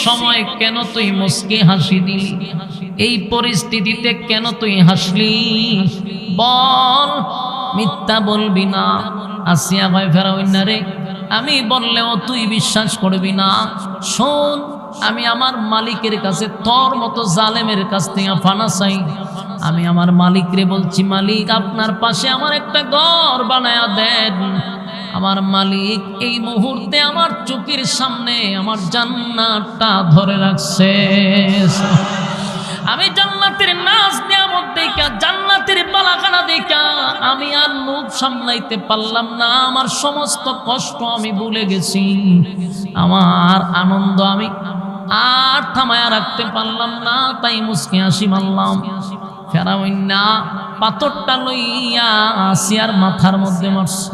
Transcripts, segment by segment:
সময় কেন তুই মুস্কি হাসি দিলি? এই পরিস্থিতিতে কেন তুই হাসলি? বল, মিথ্যা বলবি না। আসিয়া কয় ফেরাউন রে, আমি বললেও তুই বিশ্বাস করবি না। শোন, আমি আমার মালিকের কাছে তোর মতো জালেমের কাছ থেকে ফানা চাই। আমি আমার মালিকরে বলছি, মালিক আপনার পাশে আমার একটা ঘর বানায়া দেন। আমার মালিক এই মুহূর্তে আমার চোখের সামনে আমার জান্নাতটা ধরে রাখছে। আমি জান্নাতের নাজ নিয়ামত দেখা, জান্নাতের বালাখানা দেখা আমি আর লোভ সামলাইতে পারলাম না। আমার সমস্ত কষ্ট আমি ভুলে গেছি। আমার আনন্দ আমি আর থামায়া রাখতে পারলাম না, তাই মুস্কি হাসি মারলাম। ফেরাউন না পাথরটা লইয়া আসিয়ার মাথার মধ্যে মারছে।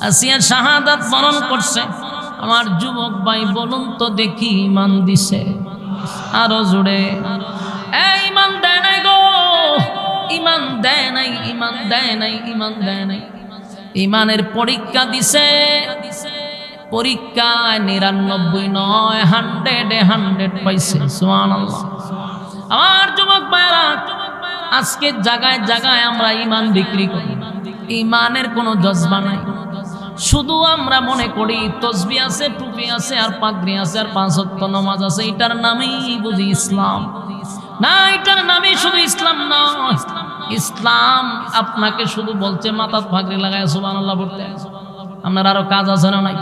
আসিয়া শাহাদাত বরণ করছে। আমার যুবক ভাই বলুন তো দেখি, ইমান দিছে? আরো জুড়ে, এই ইমান দেয় নাই গো, ইমান দেয় নাই, ইমান দেয় নাই, ইমান দেয় নাই। ইমানের পরীক্ষা দিছে, পরীক্ষায় 99 নয় 100 পাইছে। সুবহানাল্লাহ। আমার যুবক ভাইরা, আজকে জায়গায় জায়গায় আমরা ইমান বিক্রি করি, ইমানের কোনো জজবা নাই। শুধু আমরা মনে করি তসবিহ আছে, টুপি আছে, আর পাগড়ি আছে, আর 5 ওয়াক্ত নামাজ আছে, এটার নামই বুঝি ইসলাম। না, এটার নামই শুধু ইসলাম নয়। ইসলাম আপনাকে শুধু বলছে মাথার পাগড়ি লাগায় সুবহানাল্লাহ পড়তে। আপনার আরো কাজ আছে না নাই?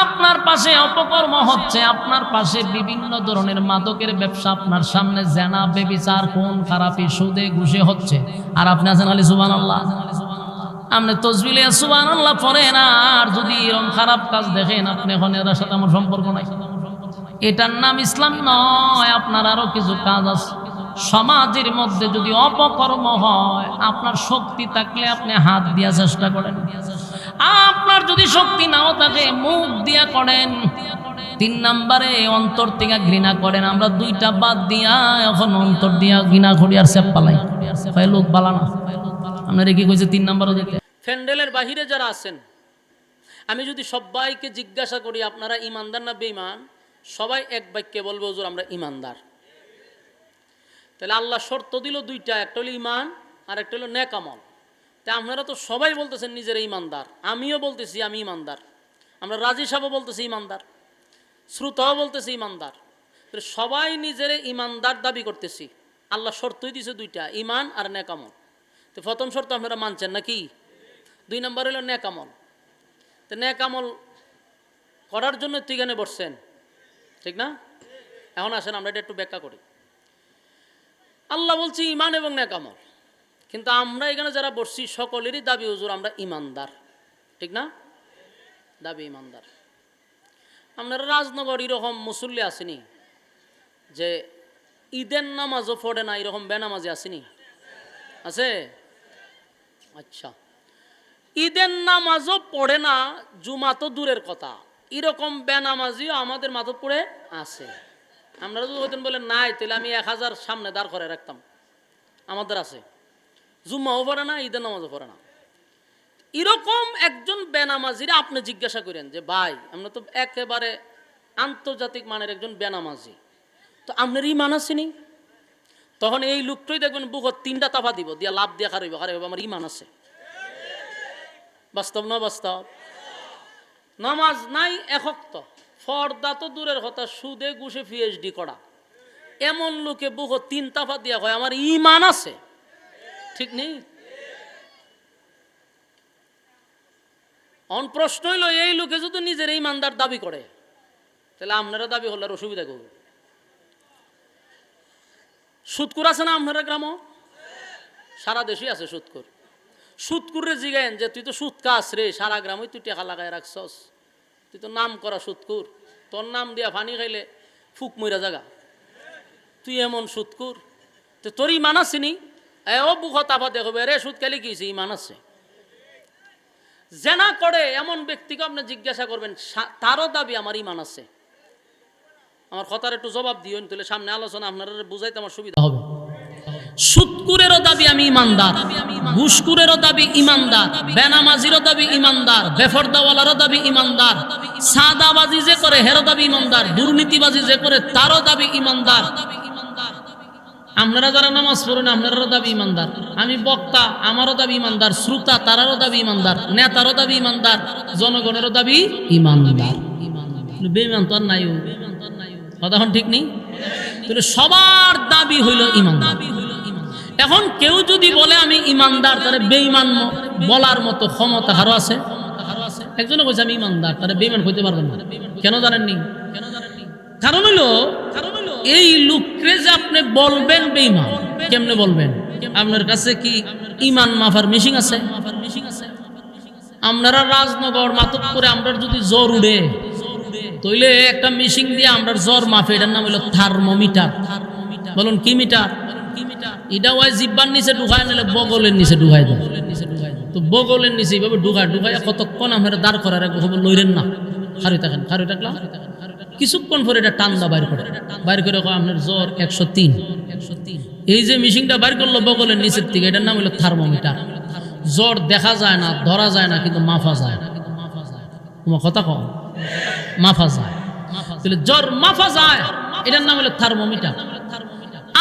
আপনার পাশে অপকর্ম হচ্ছে, আপনার পাশে বিভিন্ন ধরনের মাদকের ব্যবসা, আপনার সামনে জেনা, ব্যভিচার, খুন খারাপি, সুদে ঘুষে হচ্ছে, আর আপনি আছেন খালি সুবহানাল্লাহ। আপনি তসবিহ সুবহানাল্লাহ পড়েন, আর যদি এরকম খারাপ কাজ দেখেন আপনি এখন এর সাথে আমার সম্পর্ক নাই। এটার নাম ইসলাম নয়। আপনার আরো কিছু কাজ আছে। সমাজের মধ্যে যদি অপকর্ম হয়, আপনার শক্তি থাকলে আপনি হাত দিয়া চেষ্টা করেন। আপনার যদি শক্তি নাও থাকে, মুখ দিয়া করেন। 3 নম্বরে অন্তর থেকে ঘৃণা করেন। আমরা 2টা বাদ দিয়া এখন অন্তর দিয়া ঘৃণা করি আর সেপ পালাই, লোক বালানা। আপনারা কি কইছে 3 নম্বরও যেতে? প্যান্ডেলের বাহিরে যারা আছেন, আমি যদি সবাইকে জিজ্ঞাসা করি আপনারা ইমানদার না বেঈমান, সবাই এক বাক্যে বলবে হুজুর আমরা ইমানদার। তাহলে আল্লাহ শর্ত দিল 2টা, একটা হলো ইমান আর একটা হলো নেক আমল। তা আপনারা তো সবাই বলতেছেন নিজেরা ইমানদার, আমিও বলতেছি আমি ইমানদার, আমরা রাজি সাহেবও বলতেছি ইমানদার, শ্রোতাও বলতেছি ইমানদার। তাহলে সবাই নিজেরা ইমানদার দাবি করতেছি। আল্লাহ শর্তই দিছে 2টা, ইমান আর নেক আমল। তো প্রথম শর্ত আপনারা মানছেন নাকি? 2 নম্বর হলো নেক আমল। তো নেক আমল করার জন্য তো এখানে বসছেন, ঠিক না? এখন আসেন আমরা এটা একটু ব্যাখ্যা করি। আল্লাহ বলছি ইমান এবং নেক আমল, কিন্তু আমরা এখানে যারা বসছি সকলেরই দাবি হুজুর আমরা ইমানদার, ঠিক না? দাবি ইমানদার। আপনারা রাজনগর এরকম মুসল্লি আসেনি যে ঈদের নামাজও পড়ে না, এরকম বেনামাজি আসেনি? আছে? আচ্ছা, ঈদের নামাজও পড়ে না, জুমা তো দূরের কথা, এরকম বেনামাজিও আমাদের মাথা পড়ে আছে। আপনারা যদি হতেন বলেন নাই, তাহলে আমি 1000 সামনে দাঁড় করে রাখতাম। আমাদের আছে, জুম্মাও পড়ে না, ঈদের নামাজও পড়ে না। এরকম একজন বেনামাজিরা আপনি জিজ্ঞাসা করেন যে ভাই আমরা তো একেবারে আন্তর্জাতিক মানের একজন বেনামাজি, তো আপনার ইমান আসেনি? তখন এই লোকটাই দেখবেন বুকত 3টা তাফা দিব, দিয়া লাভ দিয়া খারাইব, আমার ইমান আছে। বাস্তব না বাস্তব? নামাজ নাই 1 ওয়াক্ত, ফর্দা তো দূরের কথা, সুদে ঘুষে পিএইচডি করা এমন লোকে বুকত 3 তাফা দিয়া হয় আমার ইমান আছে, ঠিক নেই? অন প্রশ্ন হইল, এই লোকে যদি নিজের ইমানদার দাবি করে, তাহলে আপনারা দাবি হলে অসুবিধা করবে। সুদকুর আছে না আপনারা গ্রামও? সারা দেশই আছে সুদকুর। সুদকুরে জিগায়েন যে তুই তো সুদ কাস রে, সারা গ্রামে তুই টেকা লাগাই রাখছস, তুই তো নাম করা সুদকুর, তোর নাম দিয়া পানি খাইলে ফুক মইরা জাগা, তুই এমন সুদকুর, তো তোর ইমান আসেনি? ও বুখ তাফা দেখবে রে, সুদ খাইলে কি হয়েছে? ইমান আছে। জেনা করে এমন ব্যক্তিকে আপনি জিজ্ঞাসা করবেন, তারও দাবি আমার ইমান আছে। আমার কথার একটু জবাব দিও, তাহলে সামনে আলোচনা আপনারা বুঝাইতে আমার সুবিধা হবে। সুদকুরেরও দাবি আমি ইমানদার, ঘুষকুরেরও দাবি ইমানদার, বেনামাজিরও দাবি ইমানদার, বেফরদাওয়ালারও দাবি ইমানদার, সাদাবাজি যে করে হেরও দাবি ইমানদার, দুর্নীতিবাজি যে করে তারও দাবি ইমানদার। আপনারা যারা নামাজ পড়েন আপনারাও দাবি ইমানদার, আমি বক্তা আমারও দাবি ইমানদার, শ্রোতা তারারও দাবি ইমানদার, নেতারও দাবি ইমানদার, জনগণেরও দাবি ইমানদার। বেঈমান তো আর নাই, কথা ঠিক নেই। তাহলে সবার দাবি হইল ইমানদার। এখন কেউ যদি বলে আমি ইমানদার, তাহলে বেঈমান বলার মতো ক্ষমতা কারো আছে? একজনে কইছে আমি ইমানদার, তাহলে বেঈমান হইতে পারবেন না। কেন জানেননি? কারণ হইলো এই লোককে যে আপনি বলবেন বেঈমান, কেমনে বলবেন? আপনার কাছে কি ইমান মাফার মেশিন আছে? আপনারা রাজনগর মাতব করে আমরা যদি জ্বর উড়ে তইলে একটা মেশিন দিয়ে আমরা জ্বর মাফে, এটার নাম হলো থার্মোমিটার। বলুন কি মিটার? এটা ওই জিব্বার নিচে ঢুকায় নিলে বগলের নিচে ঢুকাই দেয়। তো বগলের নিচে এইভাবে ঢুকায় কতক্ষণ আপনারা দাঁড় করার আগে খবর লইলেন না, খারি থাকেন, খারি থাকলাম কিছুক্ষণ পরে এটা টান্দা বাইর করে কয় আপনার জ্বর 103। এই যে মেশিনটা বাইর করলো বগলের নিচের থেকে, এটার নাম হলো থার্মোমিটার। জ্বর দেখা যায় না, ধরা যায় না, কিন্তু মাফা যায়। তোমার কথা কম, মাফা যায়। তাহলে জ্বর মাফা যায়, এটার নাম হলো থার্মোমিটার।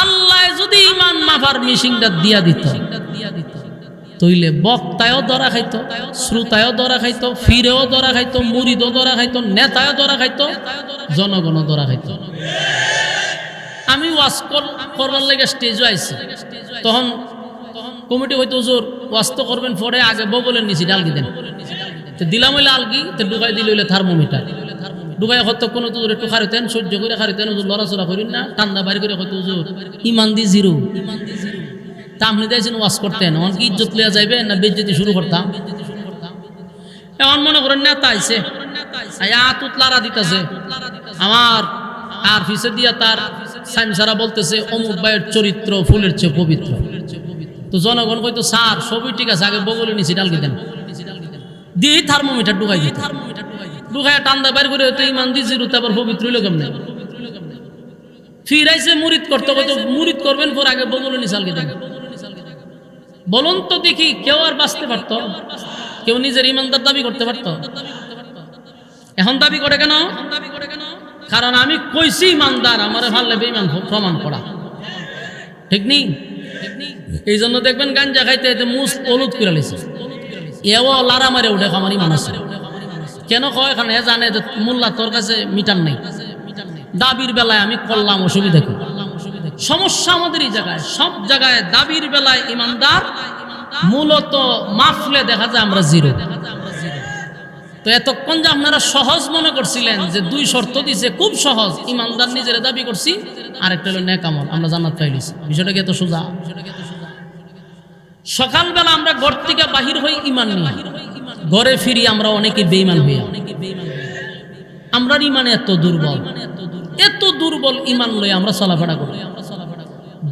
আল্লাহ যদি ইমান মাফার মেশিনটা দিয়া দিত, তইলে বক্তায়ও ধরা খাইতো, শ্রোতায়ও ধরা খাইতো, ফিরেও ধরা খাইতো, মুরিদও ধরা খাইতো, নেতায়ও ধরা খাইতো, জনগণও ধরা খাইতো। আমি ওয়াজ করবার লাগে স্টেজে আইছি, তখন কমিটি হয়তো হুজুর ওয়াজ তো করবেন, পরে আগে বগলের নিচে ডালগি দেন। তো দিলাম হইলে আলগি, তো ঢুকাই দিলে হইলে থার্মোমিটার। ঢুকাই কতক্ষণ হুজুর একটু খারিতেন, সহ্য করে খারিতেন, হুজুর লড়াচড়া করেন না, ঠান্ডা বাইরে করে হয়তো হুজুর ইমান দি জিরো। তা আপনি দিয়েছেন ওয়াজ করতেন, এখন কি ইজ্জত লিয়া যাইবে না বেজ্জতি শুরু করতাম? এখন মনে করেন নেতা আইছে, আতুত লারা দিতেছে আমার, আর ফিসে দিয়া তার সাইমসারা বলতেছে অমুক ভাইয়ের চরিত্র ফুলের চেয়ে পবিত্র। তো জনগণ কইতো স্যার সবই ঠিক আছে, আগে বগলে নিচে ডালকি দেন, দিয়ে থার্মোমিটার ঢুকাই দিত। ঢুকাই টান্দা বাইর করে হয়তো ইমান দি জিরো, তারপর পবিত্র হইল কেমনে? ফিরাইছে মুরিদ করতে, কত মুরিদ করবেন পর আগে বগলে নিচে আলকি দেন। বলুন তো দেখি, কেউ আর বাঁচতে পারত? কেউ নিজের ইমানদার দাবি করতে পারত? এখন দাবি করে কেন? কারণ আমি কইছি ইমানদার, আমার ভাললে বেঈমান প্রমাণ করা ঠিক নেই। এই জন্য দেখবেন গাঞ্জা খাইতে খাইতে মুস অলুদ করে লিছে, এও লারা মারে উঠে আমার ইমান আছে। কেন কয়? এখানে জানে যে মোল্লা তোর কাছে মিটার নেই। দাবির বেলায় আমি করলাম, অসুবিধা কি? সমস্যা আমাদের এই জায়গায়, সব জায়গায় দাবির বেলায় ইমানদার, মূলত মাফলে দেখা যায় আমরা জিরো। তো এতক্ষণ যে আপনারা সহজ মনে করছিলেন যে দুই শর্ত দিছে, খুব সহজ, ইমানদার নিজের দাবি করছি, আরেকটা হলো নেক আমল, আমরা জান্নাত পাইলিছি। বিষয়টা কি এত সোজা? সকালবেলা আমরা ঘর থেকে বাহির হই ইমান নিয়ে, ঘরে ফিরি আমরা অনেকে বেঈমান হইয়া। আমরার ইমান এত দুর্বল, এত দুর্বল ইমান লই আমরা চলাফেরা করি।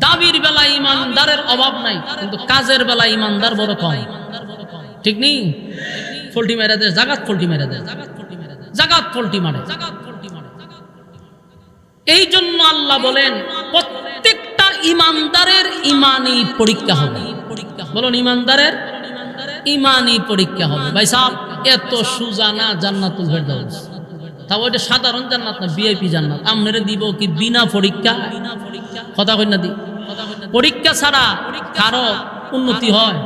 দাবির বেলা ইমানদারের অভাব নাই, কিন্তু কাজের বেলা ইমানদার বড় কম, ঠিক নেই? ফল্টি মেরে দেয়, জাগাত ফল্টি মেরে দেয়, জাগাত ফল্টি মারে। এই জন্য আল্লাহ বলেন প্রত্যেকটা ইমানদারের ইমানি পরীক্ষা হবে। বলুন ইমানদারের ইমানি পরীক্ষা হবে। ভাই সাহেব, এত সুজা না জান্নাতুল ফেরদাউস, তাও এটা সাধারণ জান্নাত না, ভিআইপি জান্নাত। আমনেরে দিব কি বিনা পরীক্ষা? কথা কই না দি? পরীক্ষা ছাড়া কারো উন্নতি হয়?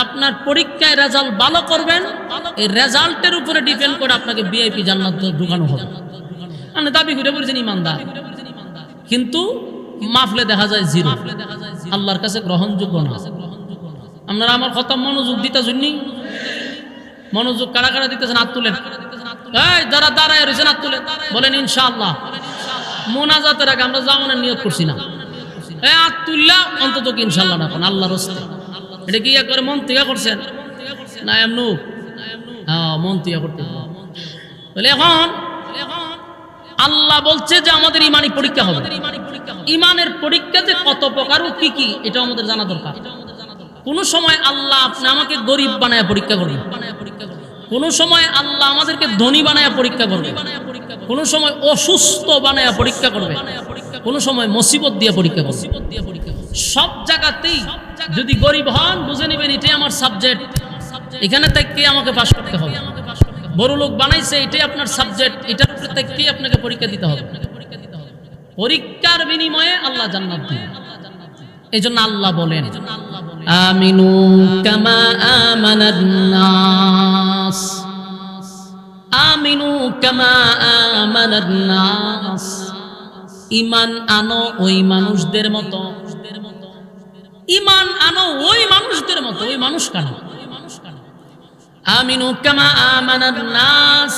আপনার পরীক্ষায় রেজাল্ট ভালো করবেন, এই রেজাল্টের উপরে ডিপেন্ড করে আপনাকে ভিআইপি জান্নাত ঢুকানো হবে। আপনি দাবি করে বলছেন ইমানদার, কিন্তু মাফলে দেখা যায় জিরো, আল্লাহর কাছে গ্রহণযোগ্য না। আপনারা আমার কথা মনোযোগ দিতে শুননি, মনোযোগ কারা কারা দিতেছেন হাত তুলেন। এই যারা দাঁড়ায় রয়েছেন হাত তুলেন, বলেন ইনশাআল্লাহ। মোনাজাতের আগে আমরা জামানের নিয়ত করছি না, এই হাত তুললা অন্তত কি ইনশাআল্লাহ না কোন আল্লাহর রাস্তায়। এটা কি করে মন থেকে করছেন না এমনু? হ্যাঁ, মন থেকে করতে। এখন আল্লাহ বলছে যে আমাদের ইমানি পরীক্ষা হবে। ইমানের পরীক্ষা যে কত প্রকার ও কি কি, এটা আমাদের জানা দরকার। কোন সময় আল্লাহ আপনি আমাকে গরিব বানায় পরীক্ষা করবে, কোন সময় আল্লাহ আমাদেরকে ধনী বানায় পরীক্ষা করবে, কোন সময় অসুস্থ বানায় পরীক্ষা করবে, কোন সময় মুসিবত দিয়ে পরীক্ষা করবে। সব জায়গাতেই যদি গরিব হন বুঝে নেবেন এটাই আমার সাবজেক্ট, এখানে থেকে আমাকে পাস করতে হবে। বড় লোক বানাইছে এটাই আপনার সাবজেক্ট, এটার উপরে থেকে আপনাকে পরীক্ষা দিতে হবে। পরীক্ষার বিনিময়ে আল্লাহ জান্নাত দিবেন। এই জন্য আল্লাহ বলেন আমিনু কামা আমানান নাস, আমিনু কামা আমানান নাস, ঈমান আনো ওই মানুষদের মতো, ঈমান আনো ওই মানুষদের মতো। ওই মানুষ কানা, আমিনু কামা আমানান নাস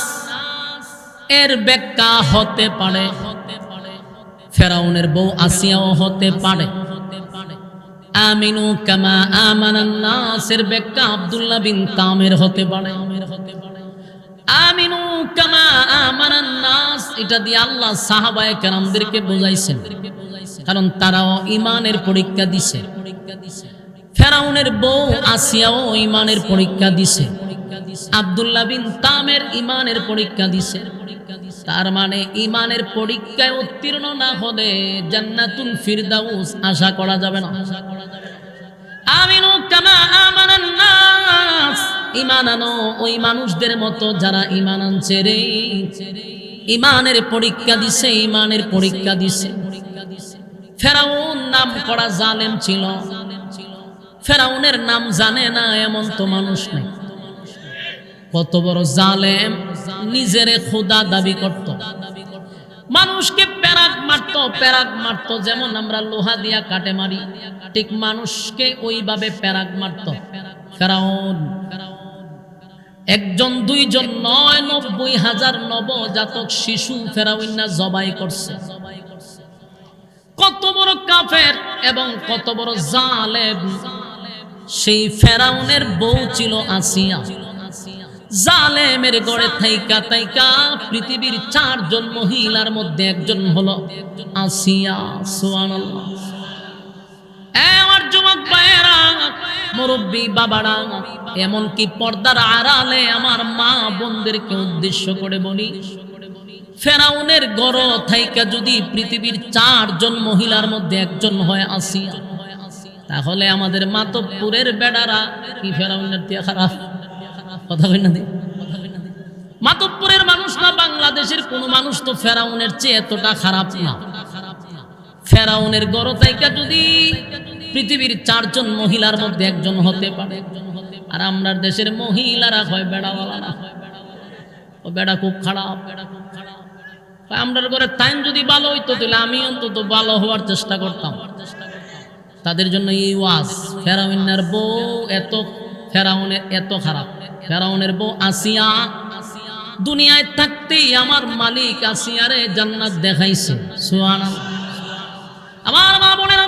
এর ব্যাখ্যা হতে পারে ফেরাউনের বউ আসিয়াও হতে পারে। আমিনু কামা আমানান নাস এর ব্যাখ্যা আব্দুল্লাহ বিন কামের হতে পারে। আমিনু কামা আমানান নাস এটা দিয়ে আল্লাহ সাহাবায়ে কেরামদেরকে বোঝাইছেন, কারণ তারাও ঈমানের পরীক্ষা দিছে। ফেরাউনের বউ আসিয়াও ঈমানের পরীক্ষা দিছে, আব্দুল্লাহ বিন তামের ঈমানের পরীক্ষা দিছে। তার মানে ঈমানের পরীক্ষায় উত্তীর্ণ না হলে জান্নাতুল ফিরদাউস আশা করা যাবে না। আমিনু কামা আমানান নাস ঈমান আনো ওই মানুষদের মতো যারা ঈমান আনছে রে। ঈমানের পরীক্ষা দিছে, ঈমানের পরীক্ষা দিছে। ফেরাউন নাম করা জালেম ছিল, ফেরাউনের নাম জানে না এমন তো মানুষ নেই। কত বড় জালেম, নিজেরে খোদা দাবি করত, মানুষকে প্যারাক মারত, প্যারাক মারত যেমন আমরা লোহা দিয়া কাটে মারি, ঠিক মানুষকে ওইভাবে প্যারাক মারত ফেরাউন। একজন দুইজন নয়, 90,000 নবজাতক শিশু ফেরাউন্না জবাই করছে। কত বড় কাফের এবং কত বড় জালেম। সেই ফেরাউনের বউ ছিল আসিয়া। জালেমের গড়ে থাইকা থাইকা পৃথিবীর 4 জন মহিলার মধ্যে একজন হলো আসিয়া। সুবহানাল্লাহ। আমার যুবক ভাইয়েরা, মুরব্বী বাবারা, এমনকি পর্দার আড়ালে আমার মা বোনদেরকে উদ্দেশ্য করে বলি, ফেরাউনের গড় থাইকা যদি পৃথিবীর 4 জন মহিলার মধ্যে একজন হয় আসিয়া, তাহলে আমাদের মাতব্বরের বেড়ারা কি ফেরাউনের দিয়ে খারাপ? কথা কই না দি? মাতব্বরের মানুষ না বাংলাদেশের কোন মানুষ তো ফেরাউনের চেয়ে এতটা খারাপ না। ফেরাউনের গড় থাইকা যদি পৃথিবীর 4 জন মহিলার মধ্যে একজন হতে পারে, আর আমরা দেশের মহিলারা হয় বেড়াওয়ালা না, ও বেড়া খুব খারাপ। আমরার ঘরে টাইম যদি ভালো হইতো তাহলে আমি অন্তত ভালো হওয়ার চেষ্টা করতাম। তাদের জন্য এই ওয়াজ, ফেরাউনের বউ এত, ফেরাউনের এত খারাপ। ফেরাউনের বউ আসিয়া দুনিয়ায় থাকতেই আমার মালিক আসিয়ারে জান্নাত দেখাইছে। সুবহানাল্লাহ। আমার মা বোনেরা,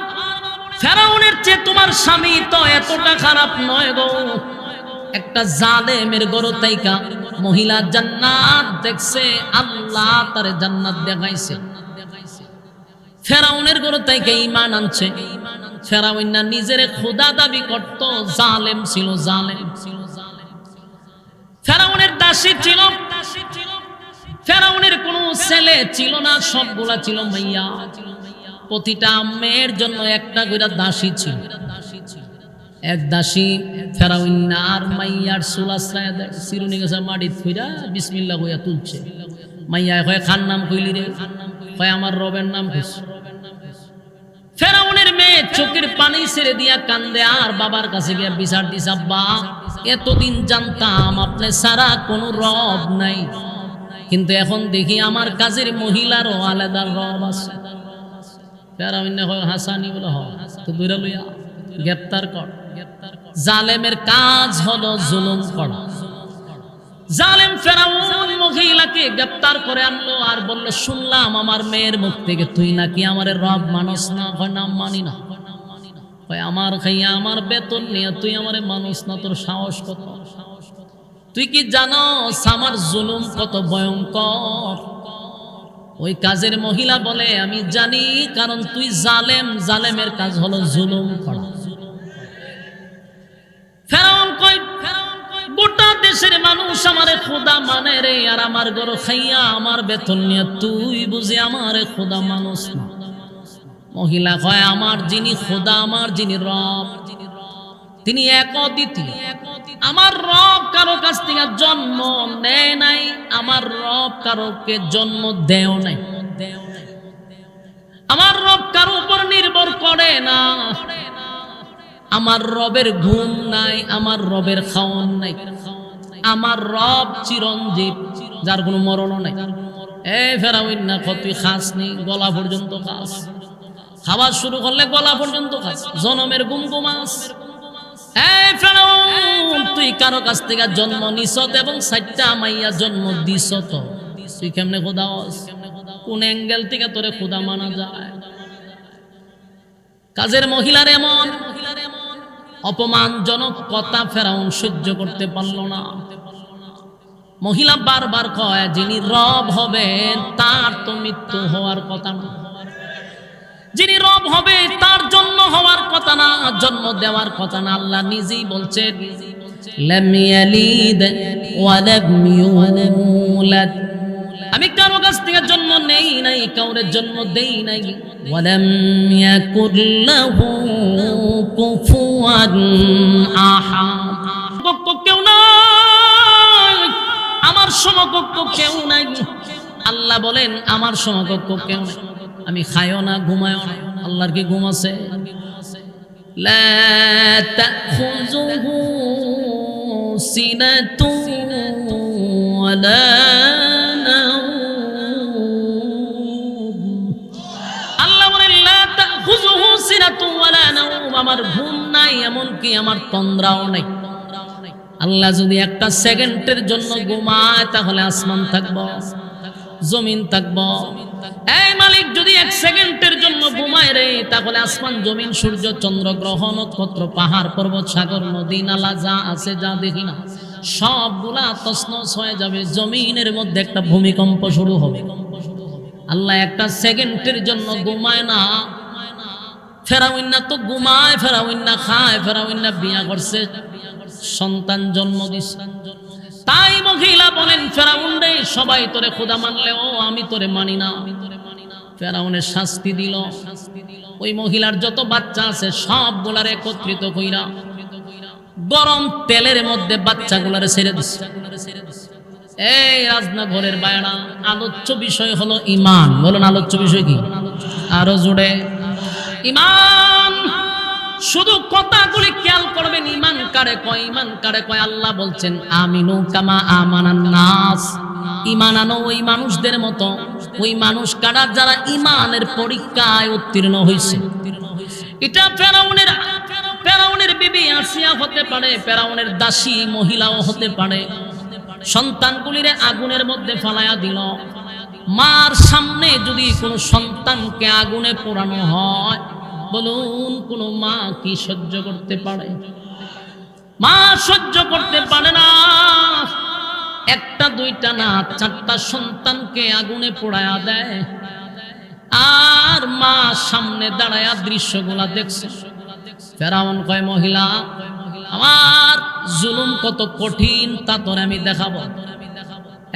ফেরাউনের চেয়ে তোমার স্বামী তো এতটা খারাপ নয় গো। একটা জালেমের গড় থাইকা মহিলা জান্নাত দেখছে, আল্লাহ তারে জান্নাত দেখাইছে। ফেরাউনের গড় থাইকা ঈমান আনছে। ফেরাউন না নিজের খোদা দাবি করত, জালেম ছিল, জালেম। ফেরাউনের দাসী ছিল, ফেরাউনের কোনো ছেলে ছিল না, সবগুলা ছিল মাইয়া। প্রতিটা মেয়ের জন্য একটা করে দাসী ছিল। এক দাসী ফেরাউন আর মাইয়ার সুলাসরায় চিরুনি গেছে মাটি থুইরা বিসমিল্লাহ কইয়া তুলছে। মাইয়া কয় খান নাম কইলি রে? কয় আমার রবের নাম কইছে। ফেরাউনের মেয়ে চোখের পানি ছেড়ে দিয়া কান্দে আর বাবার কাছে গিয়া বিচার দিছে, আব্বা এতদিন জানতাম আপনি সারা কোনো রব নাই, কিন্তু এখন দেখি আমার কাজের মহিলারও আলাদা রব আছে। ফেরাউন কয় হাসানি বলে হ তো দূরে লইয়া গ্রেফতার কর। জালেমের কাজ হলো জুলুম করা। জালেম ফেরাউন মহিলাকে গ্রেফতার করে আনলো আর বলল, শুনলাম আমার মেয়ের মুখ থেকে তুই নাকি আমার রব মানস না। হয় নাম মানি না। হয় আমার খাইয়া আমার বেতন নিয়ে তুই আমারে মানুষ না, তোর সাহস কত? তুই কি জানোস আমার জুলুম কত ভয়ঙ্কর? ওই কাজের মহিলা বলে, আমি জানি, কারণ তুই জালেম, জালেমের কাজ হলো জুলুম করা। ফেরাউন কই, গোটা দেশের মানুষ আমারে খোদা মানে রে, আর আমার ঘর খাইয়া আমার বেতন নিয়ে তুই বুঝি আমারে খোদা মানুষ না। মহিলা কয় আমার যিনি খোদা, আমার যিনি রব, তিনি এক অদ্বিতীয়। আমার রব কারো কাছ থেকে জন্ম নেয় নাই, আমার রব কারোকে জন্ম দেও নাই, আমার রব কারো উপর নির্ভর করে না, আমার রবের ঘুম নাই, আমার রবের খাওয়ান নাই, আমার রব চিরঞ্জীব, যার কোনো মরণ নাই। ফেরাউন না তুই খাস নি, গলা পর্যন্ত খাস, খাবার শুরু করলে গলা পর্যন্ত খাস, জনমের গুম গুমাস। ফেরাউন তুই কারো কাছ থেকে জন্ম নিছত এবং 4টা মাইয়া জন্ম দিছ, তো তুই কেমনে খোদা হস? কোন অ্যাঙ্গেল থেকে তোরে খোদা মানা যায়? কাজের মহিলার এমন অপমানজনক কথা ফেরাউন সহ্য করতে পারল না। মহিলা বারবার কয় যিনি রব হবেন তার তো মৃত্যু হওয়ার কথা না, যিনি রব হবে তার জন্ম হওয়ার কথা না, জন্ম দেওয়ার কথা না। আল্লাহ নিজেই বলছেন লাম ইয়ালিদ ওয়া লাম ইউলাদ, আমি কারো কাছ থেকে জন্ম নেই নাই, কাউরে জন্ম দেই নাই। ওয়া লাম ইয়াকুল লাহু কুফুয়ান আহাদ, কেউ নাই আমার সমকক্ষ, কেউ নাই। আল্লাহ বলেন আমার সমকক্ষ কেউ নাই। আমি খাইও না, ঘুমায়ও না, আল্লাহর কি ঘুম আছে? লা তাখুযুহু সিনাতুন ওয়ালা নাওম। আল্লাহ বলেন লা তাখুযুহু সিনাতুন ওয়ালা নাওম, আমার ঘুম নাই, এমনকি আমার তন্দ্রাও নাই। আল্লাহ যদি একটা সেকেন্ডের জন্য ঘুমায় তাহলে আসমান থাকবো, জমিন থাকবো। এই মালিক যদি 1 সেকেন্ডের জন্য ঘুমায় রে, তাহলে আসমান জমিন সূর্য চন্দ্র গ্রহ নক্ষত্র পাহাড় পর্বত সাগর নদী নালা যা আছে যা দেখি না সবগুলা তছনছ হয়ে যাবে, জমিনের মধ্যে একটা ভূমিকম্প শুরু হবে। আল্লাহ একটা সেকেন্ডের জন্য ঘুমায় না। ফেরাউন না তো ঘুমায়, ফেরাউন না খায়, ফেরাউন না বিয়া করছে, সন্তান জন্ম দিছে। তাই মহিলা বলেন ফেরাউন রে সবাই তোরে খোদা মানলেও আমি তোরে মানি না। ফেরাউনের শাস্তি দিল, ওই মহিলার যত বাচ্চা আছে সবগুলার একত্রিত কইরা গরম তেলের মধ্যে বাচ্চাগুলারে ছেড়ে দিছে। এই রাজনগরের বায়না, আলোচ্য বিষয় হলো ঈমান। বলুন আলোচ্য বিষয় কি? আরো জোরে ঈমান। শুধু কথাগুলি খেয়াল করবেন, ঈমান কারে কয়, ঈমান কারে কয়। আল্লাহ বলছেন আমিনু কামা আমানান নাস, ঈমান আনো ওই মানুষদের মতো, ওই মানুষ কারা যারা ঈমানের পরীক্ষায় উত্তীর্ণ হয়েছে। এটা ফেরাউনের বিবি আসিয়া হতে পারে, ফেরাউনের দাসী মহিলাও হতে পারে। সন্তানগুলিরে আগুনের মধ্যে ফালাইয়া দিল। মার সামনে যদি কোনো সন্তানকে আগুনে পোড়ানো হয়, বলুন কোন মা কি সহ্য করতে পারে? মা সহ্য করতে পারে না। একটা দুইটা না, 4টা সন্তানকে আগুনে পোড়ায়া দেয়, আর মা সামনে দাঁড়ায়া দৃশ্যগুলা দেখছে। ফেরাউন কয় মহিলা আমার জুলুম কত কঠিন তা তোরে আমি দেখাবো।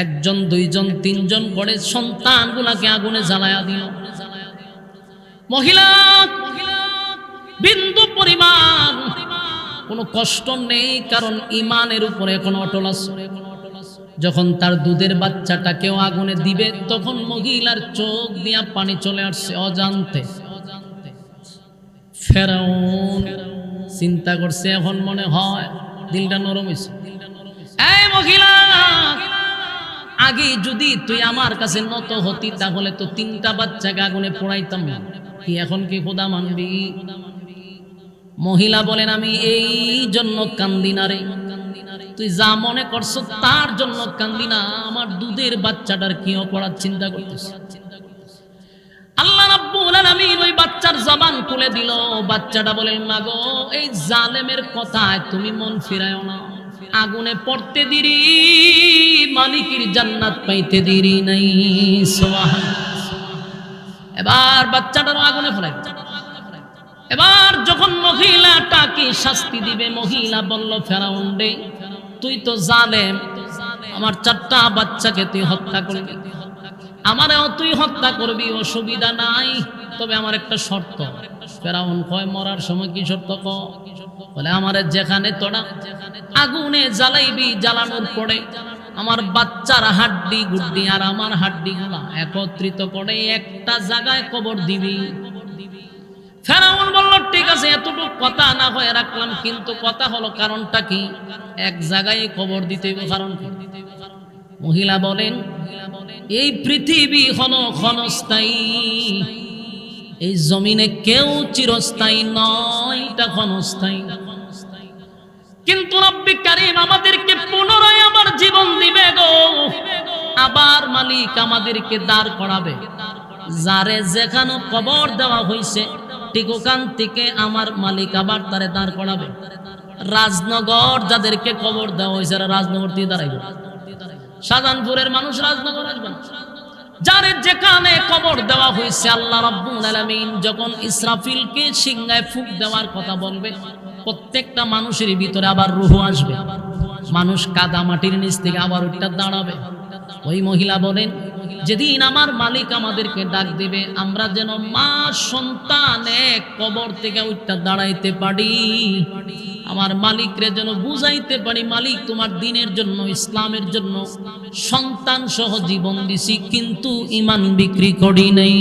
1 জন 2 জন 3 জন করে সন্তানগুলাকে আগুনে জ্বালায়া দিল। মহিলা বিন্দু পরিমাণ কোনো কষ্ট নেই, কারণ ঈমানের উপরে এখন অটল আছে। যখন তার দুধের বাচ্চাটাকেও আগুনে দিবে, তখন মহিলার চোখ দিয়া পানি চলে আসছে অজান্তে। ফেরাউন চিন্তা করছে, এখন মনে হয় দিলটা নরম হয়েছে। এই মহিলা, আগে যদি তুই আমার কাছে নত হতি তাহলে তো 3টা বাচ্চাকে আগুনে পোড়াইতাম না, কি এখন কি খোদা মানবি? মহিলা বলেন আমি এই জন্য কান্দি না রে, তুই যা মনে করছো তার জন্য কান্দি না, আমার দুধের বাচ্চাটার কি অপরাধ চিন্তা করতেছ। আল্লাহ রাব্বুল আলামিন ওই বাচ্চার জবান খুলে দিল। বাচ্চাটা বলে মাগো, এই জালেমের কথায় তুমি মন ফিরায়ও না, আগুনে পড়তে দেরি, মালিকের জান্নাত পাইতে দেরি নাই। সুবহানাল্লাহ। এবার বাচ্চাটার আগুনে ফেলাই। এবার যখন মহিলাটাকে শাস্তি দিবে, মহিলা বলল ফেরাউন রে তুই তো জালেম, আমার 4টা বাচ্চাকে তুই হত্যা করবি, আমারেও তুই হত্যা করবি, অসুবিধা নাই। তবে আমার একটা শর্ত। ফেরাউন কয় মরার সময় কি শর্ত ক? বলে আমার যেখানে তোরা আগুনে জ্বালাইবি, জ্বালানোর পরে আমার বাচ্চার হাড্ডি গুড্ডি আর আমার হাড্ডি গুলা একত্রিত করে একটা জায়গায় কবর দিবি। ফেরাউন বলল ঠিক আছে, এতটুকু কথা না হয়ে রাখলাম, কিন্তু কথা হলো কারণটা কি? এক জায়গায় কবর দিতে হবে, কারণ কি? মহিলা বলেন এই পৃথিবী হলো ক্ষণস্থায়ী, এই জমিনে কেউ চিরস্থায়ী নয়, এটা ক্ষণস্থায়ী। কিন্তু রব্বি কারীম আমাদেরকে পুনরায় আবার জীবন দিবে গো, আবার মালিক আমাদেরকে দাঁড় করাবে। যারে যেখানে কবর দেওয়া হয়েছে ঠিক ওখান থেকে আমার মালিক আবার তারে দাঁড় করাবে। রাজনগর যাদেরকে কবর দেওয়া হয়েছে রাজনগর দিয়ে দাঁড়াইবে, শাহজাহানপুরের মানুষ রাজনগর আসবে না। যারে যেখানে কবর দেওয়া হয়েছে আল্লাহ রাব্বুল আলামিন যখন ইসরাফিলকে সিংহায় ফুঁক দেওয়ার কথা বলবে, প্রত্যেকটা মানুষের ভিতরে আবার রূহ আসবে। মানুষ কাদা মাটির নিচ থেকে আবার উঠটা দাঁড়াবে। ওই মহিলা বলেন যেদিন আমার মালিক আমাদেরকে ডাক দেবে, আমরা যেন মা সন্তানে কবর থেকে উঠটা দাঁড়াইতে পারি, আমার মালিকরে যেন বুঝাইতে পারি মালিক তোমার দিনের জন্য, ইসলামের জন্য সন্তান সহ জীবন দিছি, কিন্তু ঈমান বিক্রি করি নাই।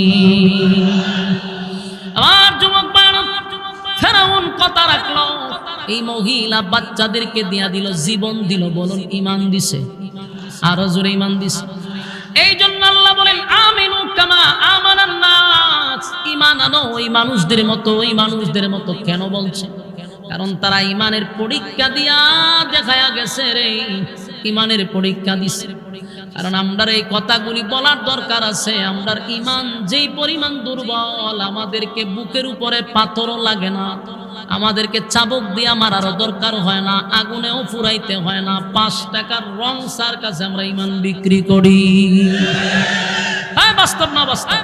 আমার যুবক ভাইরা, ফেরাউন কথা রাখলো, এই মহিলা বাচ্চাদেরকে দিয়া দিল, জীবন দিল, বলুন ঈমান দিছে? আরো জোরে ঈমান দিছে। এই জন্য আল্লাহ বলেন আমিনু কামা আমানান নাস, ঈমান আনো ওই মানুষদের মতো, ওই মানুষদের মতো। কেন বলছে? কারণ তারা ঈমানের পরীক্ষা দিয়া দেখায়া গেছে রে, ঈমানের পরীক্ষা দিছে। কারণ আমরা এই কথাগুলি বলার দরকার আছে। আমরা ঈমান যেই পরিমাণ দুর্বল, আমাদেরকে বুকের উপরে পাথরও লাগে না, আমাদেরকে চাবুক দিয়া মারারও দরকার হয় না, আগুনেও ফুরাইতে হয় না। 5 টাকার রং সার কাছে আমরা ঈমান বিক্রি করি। হ্যাঁ, বাস্তব না বাস্তব?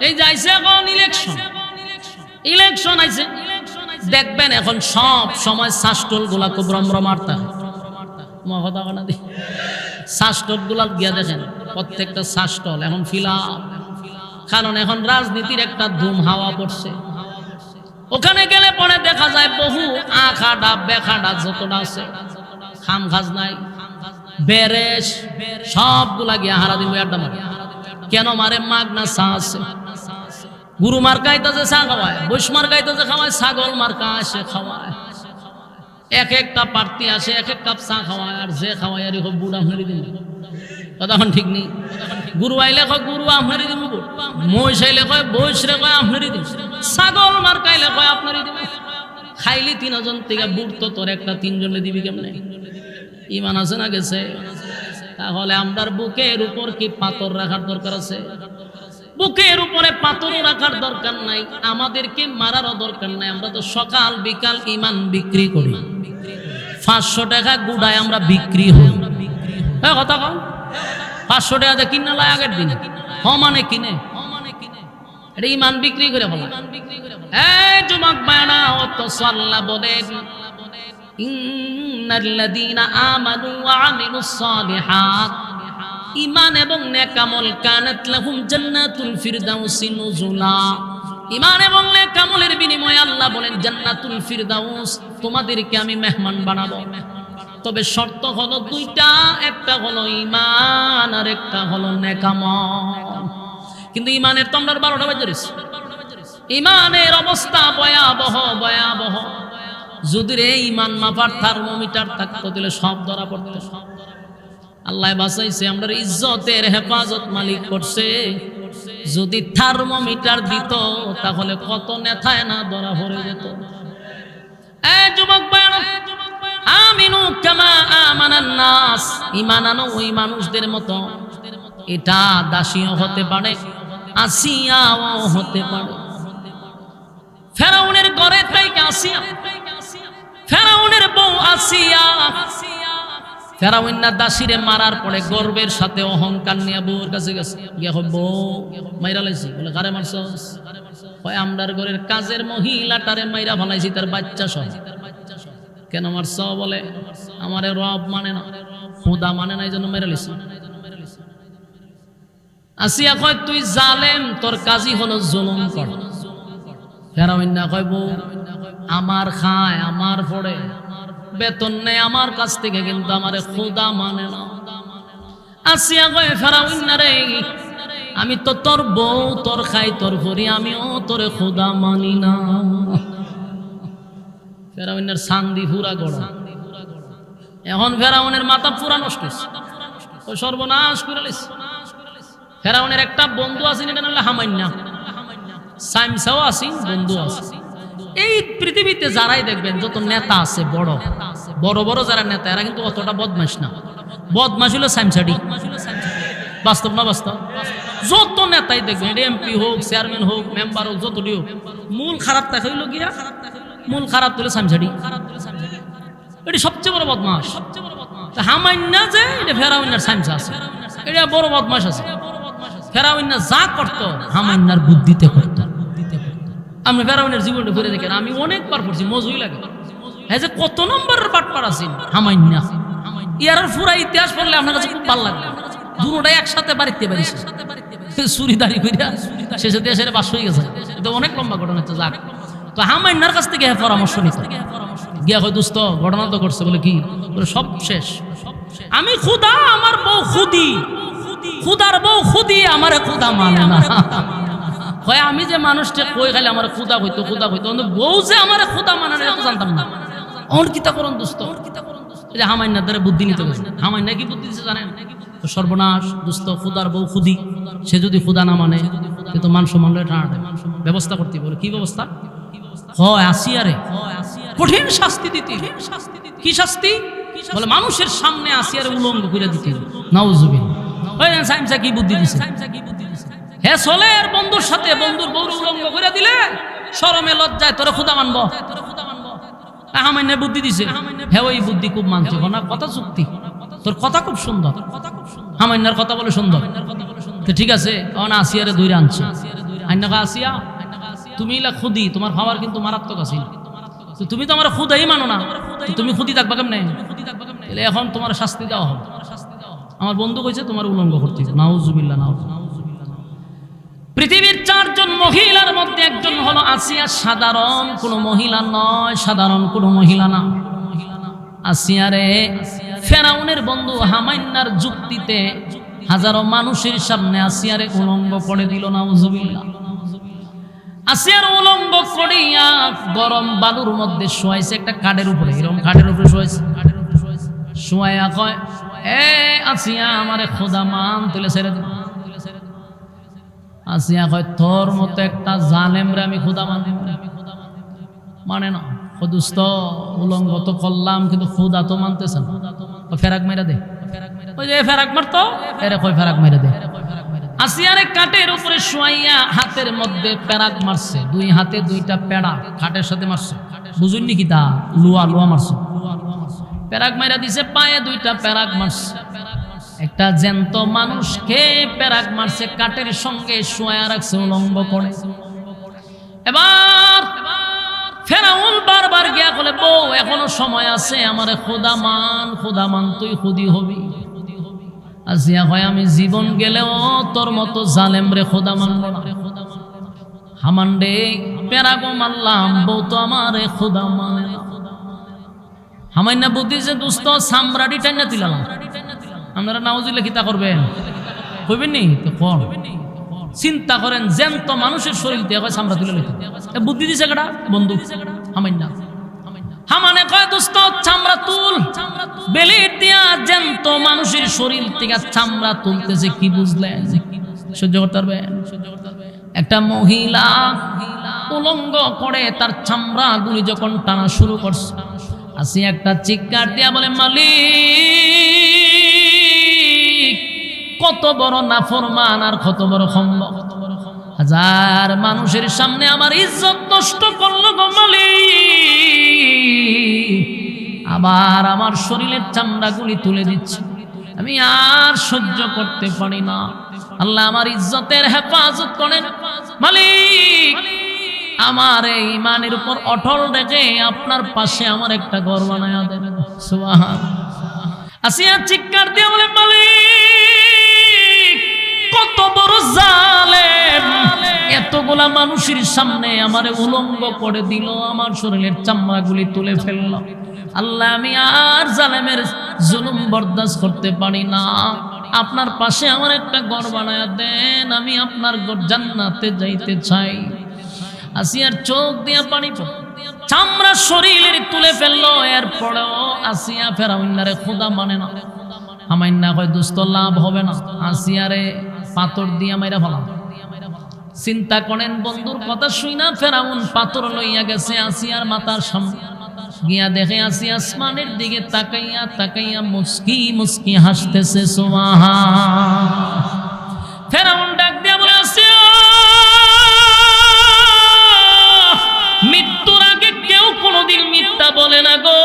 এই যাইছে এখন ইলেকশন আইছে, দেখবেন এখন সব সময় শাসটল গুলা খুব রমরমার্তা শাসটল গুলা গিয়া দেখেন, প্রত্যেকটা শাসটল এখন ফিলাপ। কারণ এখন রাজনীতির একটা ধুম হাওয়া পড়ছে। ওখানে গেলে পরে দেখা যায় বহু আখাডা বেখাডা যতটা আছে, খাম খাজ নাই, বেরেশ, সবগুলা গিয়া হারা দিন আড্ডা মারে। কেন মারে? মাগনা চা আছে। গুরু মার্কাইতে যে চা খাওয়ায়, বৈশ মার্কাইতে যে খাওয়ায়, ছাগল মার্কা আসে খাওয়ায়। এক একটা প্রার্থী আসে, এক এক কাপ চা খাওয়ায়, আর যে খাওয়ায় আর বুড়া মেরে দিন। কথা ঠিক নেই? গুরু আইলে কয় গুরু আপনারই দিব, মহিষ আইলে কয় বৈশ রে কয় আপনারই দিব, ছাগল মার্কাইলে কয় আপনারই দিব। খাইলি 3 জন থেকে বুড়তো, তোর একটা 3 জনে দিবি কেমনে? ঈমান আছে না গেছে? তাহলে আমরার বুকের উপর কি পাথর রাখার দরকার আছে? বুকের উপরে পাথর রাখার দরকার নাই, আমাদেরকে মারারও দরকার নাই। আমরা তো সকাল বিকাল ঈমান বিক্রি করি। 500 টাকা গুড়ায় আমরা বিক্রি হই। কথা কম, 500 টাকা দিয়ে কিনা লাই আগের দিন মানে কিনে, এটা ঈমান বিক্রি করে ফেলা। এই যুবক ভাইরা, অত আল্লাহ বলেন ইন্নাল্লাযীনা আমানু ওয়া আমিলুস সালিহাত, ঈমান এবং নেক আমল, কানাত লাহুম জান্নাতুল ফিরদাউসি নুজুলা। ঈমান এবং নেক আমলের বিনিময়ে আল্লাহ বলেন জান্নাতুল ফিরদাউস তোমাদেরকে আমি মেহমান বানাবো। তবে শর্ত হলো 2টা, একটা হলো ঈমান আর একটা হলো নেক আমল। কিন্তু ঈমানের তো আমরা 12টা বাজে রয়েছে। ঈমানের অবস্থা ভয়াবহ ভয়াবহ। যদি রে ঈমান মাপার থার্মোমিটার থাকতো তাহলে সব ধরা পড়তো। আল্লাহ বাঁচাইছে, আমরা ইজ্জতের হেফাজত মালিক করছে। যদি থার্মোমিটার দিত তাহলে কত নেথায় না ধরা পড়ে যেত। এই যুবক ভাইরা, আমিনু কামা আমানান নাস, ঈমান আনো ওই মানুষদের মতো। এটা দাসীও হতে পারে, আসিয়াও হতে পারে। ফেরাউনের ঘরে থেকে আসিয়া, ফেরাউনের বউ আসিয়া, ফেরাউন না দাসীরে মারার পরে গর্বের সাথে অহংকার নিয়ে বউর কাছে গেছে, গিয়া বউ মাইরা লাইছি। বলে কারে মারছস? কয় আমরার ঘরের কাজের মহিলাটারে মাইরা ফেলাইছি, তার বাচ্চা সহ। কেন মারছ? বলে আমারে রব মানে না, খুদা মানে না, এই জন্য মেরে লিছি। আসিয়া কয় তুই জালেম, তোর কাজই হলো জুলুম কর। ফেরাউন না কয় বউ আমার খায়, আমার পড়ে, বেতন নেই আমার কাছ থেকে, কিন্তু আমারে খোদা মানে না। আসিয়া কয় ফেরাউন না রে, আমি তো তোর বউ, তোর খাই, তোর পরি, আমিও তোরে খোদা মানি না। ফেরাউনের সান্দি পুরা গড়া। এখন ফেরাউনের মাথা পুরা নষ্ট হয়েছে, ও সর্বনাশ করে লাইছে। ফেরাউনের একটা বন্ধু আছে, এটা নাম হামান্না, সাইমসাও আছে, বন্ধু আছে। এই পৃথিবীতে যারাই দেখবেন যত নেতা আছে, বড় বড় বড় যারা নেতা, এরা কিন্তু অতটা বদমাশ না। বদমাশ হলো সাইমসাডি। বাস্তব না বাস্তব? যত নেতাই দেখবেন, এমপি হোক, চেয়ারম্যান হোক, মেম্বার হোক, যতটি হোক, মূল খারাপ দেখা হইল গিয়া, মূল খারাপ তুলে সাইমসাডি। এটি সবচেয়ে বড় বদমাশ। হামান্না যে এটা ফেরাউনের সাইমসা আছে, এটা বড় বদমাশ আছে। ফেরাউন্না যা করত হামান্নার বুদ্ধিতে করত। আপনি ফেরাউনের জীবনটা ঘুরে দেখেন, আমি অনেকবার পড়ছি, মজুই লাগে। হ্যাঁ, যে কত নম্বরের পাটপার আছেন হামান্না, ইয়ার পুরা ইতিহাস পড়লে আপনার কাছে খুব ভালো লাগবে। দুটোটাই একসাথে বাড়িতে বাড়িছে, চুরিদারি কইরা শেষে দেশে বাস হয়ে গেছে। এটা অনেক লম্বা ঘটনা হচ্ছে। যাক, তো হামান্নার কাছ থেকে পরামর্শ নিত গিয়া, হয় দোস্ত ঘটনা তো করছে, বলে কি, বলে সব শেষ, আমি খুদা, আমার বউ খুদি, খুদার বউ খুদি, আমারে খুদা মানে না। হয় আমি যে মানুষটা কই খালি আমার খুদা হইতো, খুদা হইতো, বউ যে আমার খুদা মানে না, এটা জানতাম না। অন কিতা করুন দোস্ত, এই যে হামান্নার দ্বারা বুদ্ধি নিতে গেছে। হামান্না কি বুদ্ধি দিচ্ছে জানেন? তো সর্বনাশ দোস্ত, খুদার বউ খুদি, সে যদি খুদা না মানে সে তো মান সম্মান টানা দেয়, ব্যবস্থা করতে। বলে কি ব্যবস্থা? হয় আসিয়ারে কঠিন শাস্তি দিতে। কি শাস্তি? বলে মানুষের সামনে আসিয়ারে উলঙ্গ করে দিতে। নাউজুবিল্লাহ। সাইমসা কি বুদ্ধি দিছে? হে সোলের বন্ধুর সাথে বন্ধুর বউর উলঙ্গ করে দিলে শরমে লজ্জায় তোরে খুদা মানবো। হামান্না বুদ্ধি দিছে, হ্যাঁ ওই বুদ্ধি খুব মানছে না, কথা চুক্তি, তোর কথা খুব সুন্দর। হামান্নার কথা বলে সুন্দর, তো ঠিক আছে। আসিয়ারে ধরে আনছে। আইনাকা আসিয়া, তুমি ইলা খুদি, তোমার ভাবার কিন্তু মারাত্মক আছে। তো তুমি তো আমার খুদাই মানো না, তুমি খুদি থাকবা কেমনে? এখন তোমার শাস্তি দেওয়া হবে। আমার বন্ধু কইছে তোমার উলঙ্গ করতে। নাউজুবিল্লাহ, নাউজুবিল্লাহ। পৃথিবীর 4 জন মহিলার মধ্যে একজন হলো আসিয়া। সাধারণ কোনো মহিলা নয়, সাধারণ কোনো মহিলা না। আসিয়ারে ফেরাউনের বন্ধু হামান্নার যুক্তিতে হাজারো মানুষের সামনে আসিয়ারে উলঙ্গ করে দিল। নাউজুবিল্লাহ। আসিয়ার উলঙ্গ করিয়া গরম বালুর মধ্যে শোয়াইছে, একটা কাঠের উপরে, এরকম কাঠের উপরে শোয়াইছে। শোয়াইয়া কয়, এ আসিয়া আমারে খোদা মান, তুলে ছেড়ে দিল। আসিয়া কয়, তোর মতো একটা জালেম রে আমি খোদা মানে না। দোস্ত উলঙ্গ তো করলাম, কিন্তু খোদা তো মানতেছে না। ফেরাক মেরে দে। ওই যে ফেরাক মারতো, এরে কয় ফেরাক মেরে দে। আসিয়ারে কাঠের উপরে শোয়াইয়া হাতের মধ্যে পেরাক মারছে, 2 হাতে 2টা পেড়া কাঠের সাথে মারছে। বুঝুননি কি তা? লুয়া লুয়া মারছে, পেরাক মাইরা দিছে। পায়ে 2টা পেরাক মারছে। একটা জ্যান্ত মানুষকে পেরাক মারছে, কাঠের সঙ্গে শোয়া রাখছে উলঙ্গ করে। এবার ফেরাউন বারবার গিয়া বলে, বউ এখনো সময় আছে, আমারে খোদা মান, খোদা মান, তুই খুদি হবি। আসিয়া হয়, আমি জীবন গেলেও তোর মতো জালেম রে খোদা মানব না। হামান্ডে পেরাগো মারলাম, বউ তো আমারে খোদা মানে না। হামান্না বুদ্ধি যে দোস্ত সামরাডি টাইনা দিলাম। আপনারা নাউজুবিল্লাহ কিতা করবেন? কইবেন নি তো কোন চিন্তা করেন, জ্যান্ত মানুষের শরীর দিয়ে কয় সামরা তুলে লইতে। বুদ্ধি দিছে কেডা? বন্ধু হামান্না। হামানে কয়, দোস্ত চামড়া তুল। বেলির দিয়া জ্যান্ত মানুষের শরীর থেকে চামড়া তুলতেছে, কি বুঝলেন? সহ্য করতে পারবেন? একটা মহিলা উলঙ্গ করে তার চামড়া গুলি যখন টানা শুরু করছে, আসি একটা চিৎকার দিয়া বলে, মালিক কত বড় নাফরমান আর কত বড় খম্ব, হাজার মানুষের সামনে আমার ইজ্জত নষ্ট করলো গো মালিক। আবার আমার শরীরের চামড়াগুলি তুলে দিচ্ছে, আমি আর সহ্য করতে পারি না। আল্লাহ আমার ইজ্জতের হেফাজত করেন মালিক। আমার এই ইমানের উপর অটল রেখে আপনার পাশে আমার একটা ঘর বানায়া দেন। সুবহান। আসিয়া চিৎকার দিয়ে বলে, মালিক কত বড় জালেম, এতগুলা মানুষের সামনে আমারে উলঙ্গ করে দিল, আমার শরীরের চামড়াগুলি তুলে ফেলল। আল্লাহ, আমি আর জালেমের জুলুম বরদাস্ত করতে পারি না, আপনার পাশে আমার একটা ঘর বানায়া দেন, আমি আপনার জান্নাতে যাইতে চাই। আসিয়ার চোখ দিয়া পানি পড়ে, চামড়া শরীরের তুলে ফেললো। এরপরেও আসিয়া ফেরাউন্নারে খোদা মানে না। আমাইন্না কয় দোস্ত লাভ হবে না, আসিয়ারে পাথর দিয়া মাইরা ফেলা। চিন্তা করেন, বন্ধুর কথা শুই না ফেরাউন পাথর লইয়া গেছে আসিয়ার মাথার সামনে। গিয়া দেখে আসিয়া আসমানের দিকে তাকাইয়া তাকাইয়া মুস্কি মুস্কি হাসতেছে। সুবহান। ফেরাউন ডাক দিয়া বলে, আসিয়া, মৃত্যুর আগে কেউ কোনোদিন মিথ্যা বলে না গো।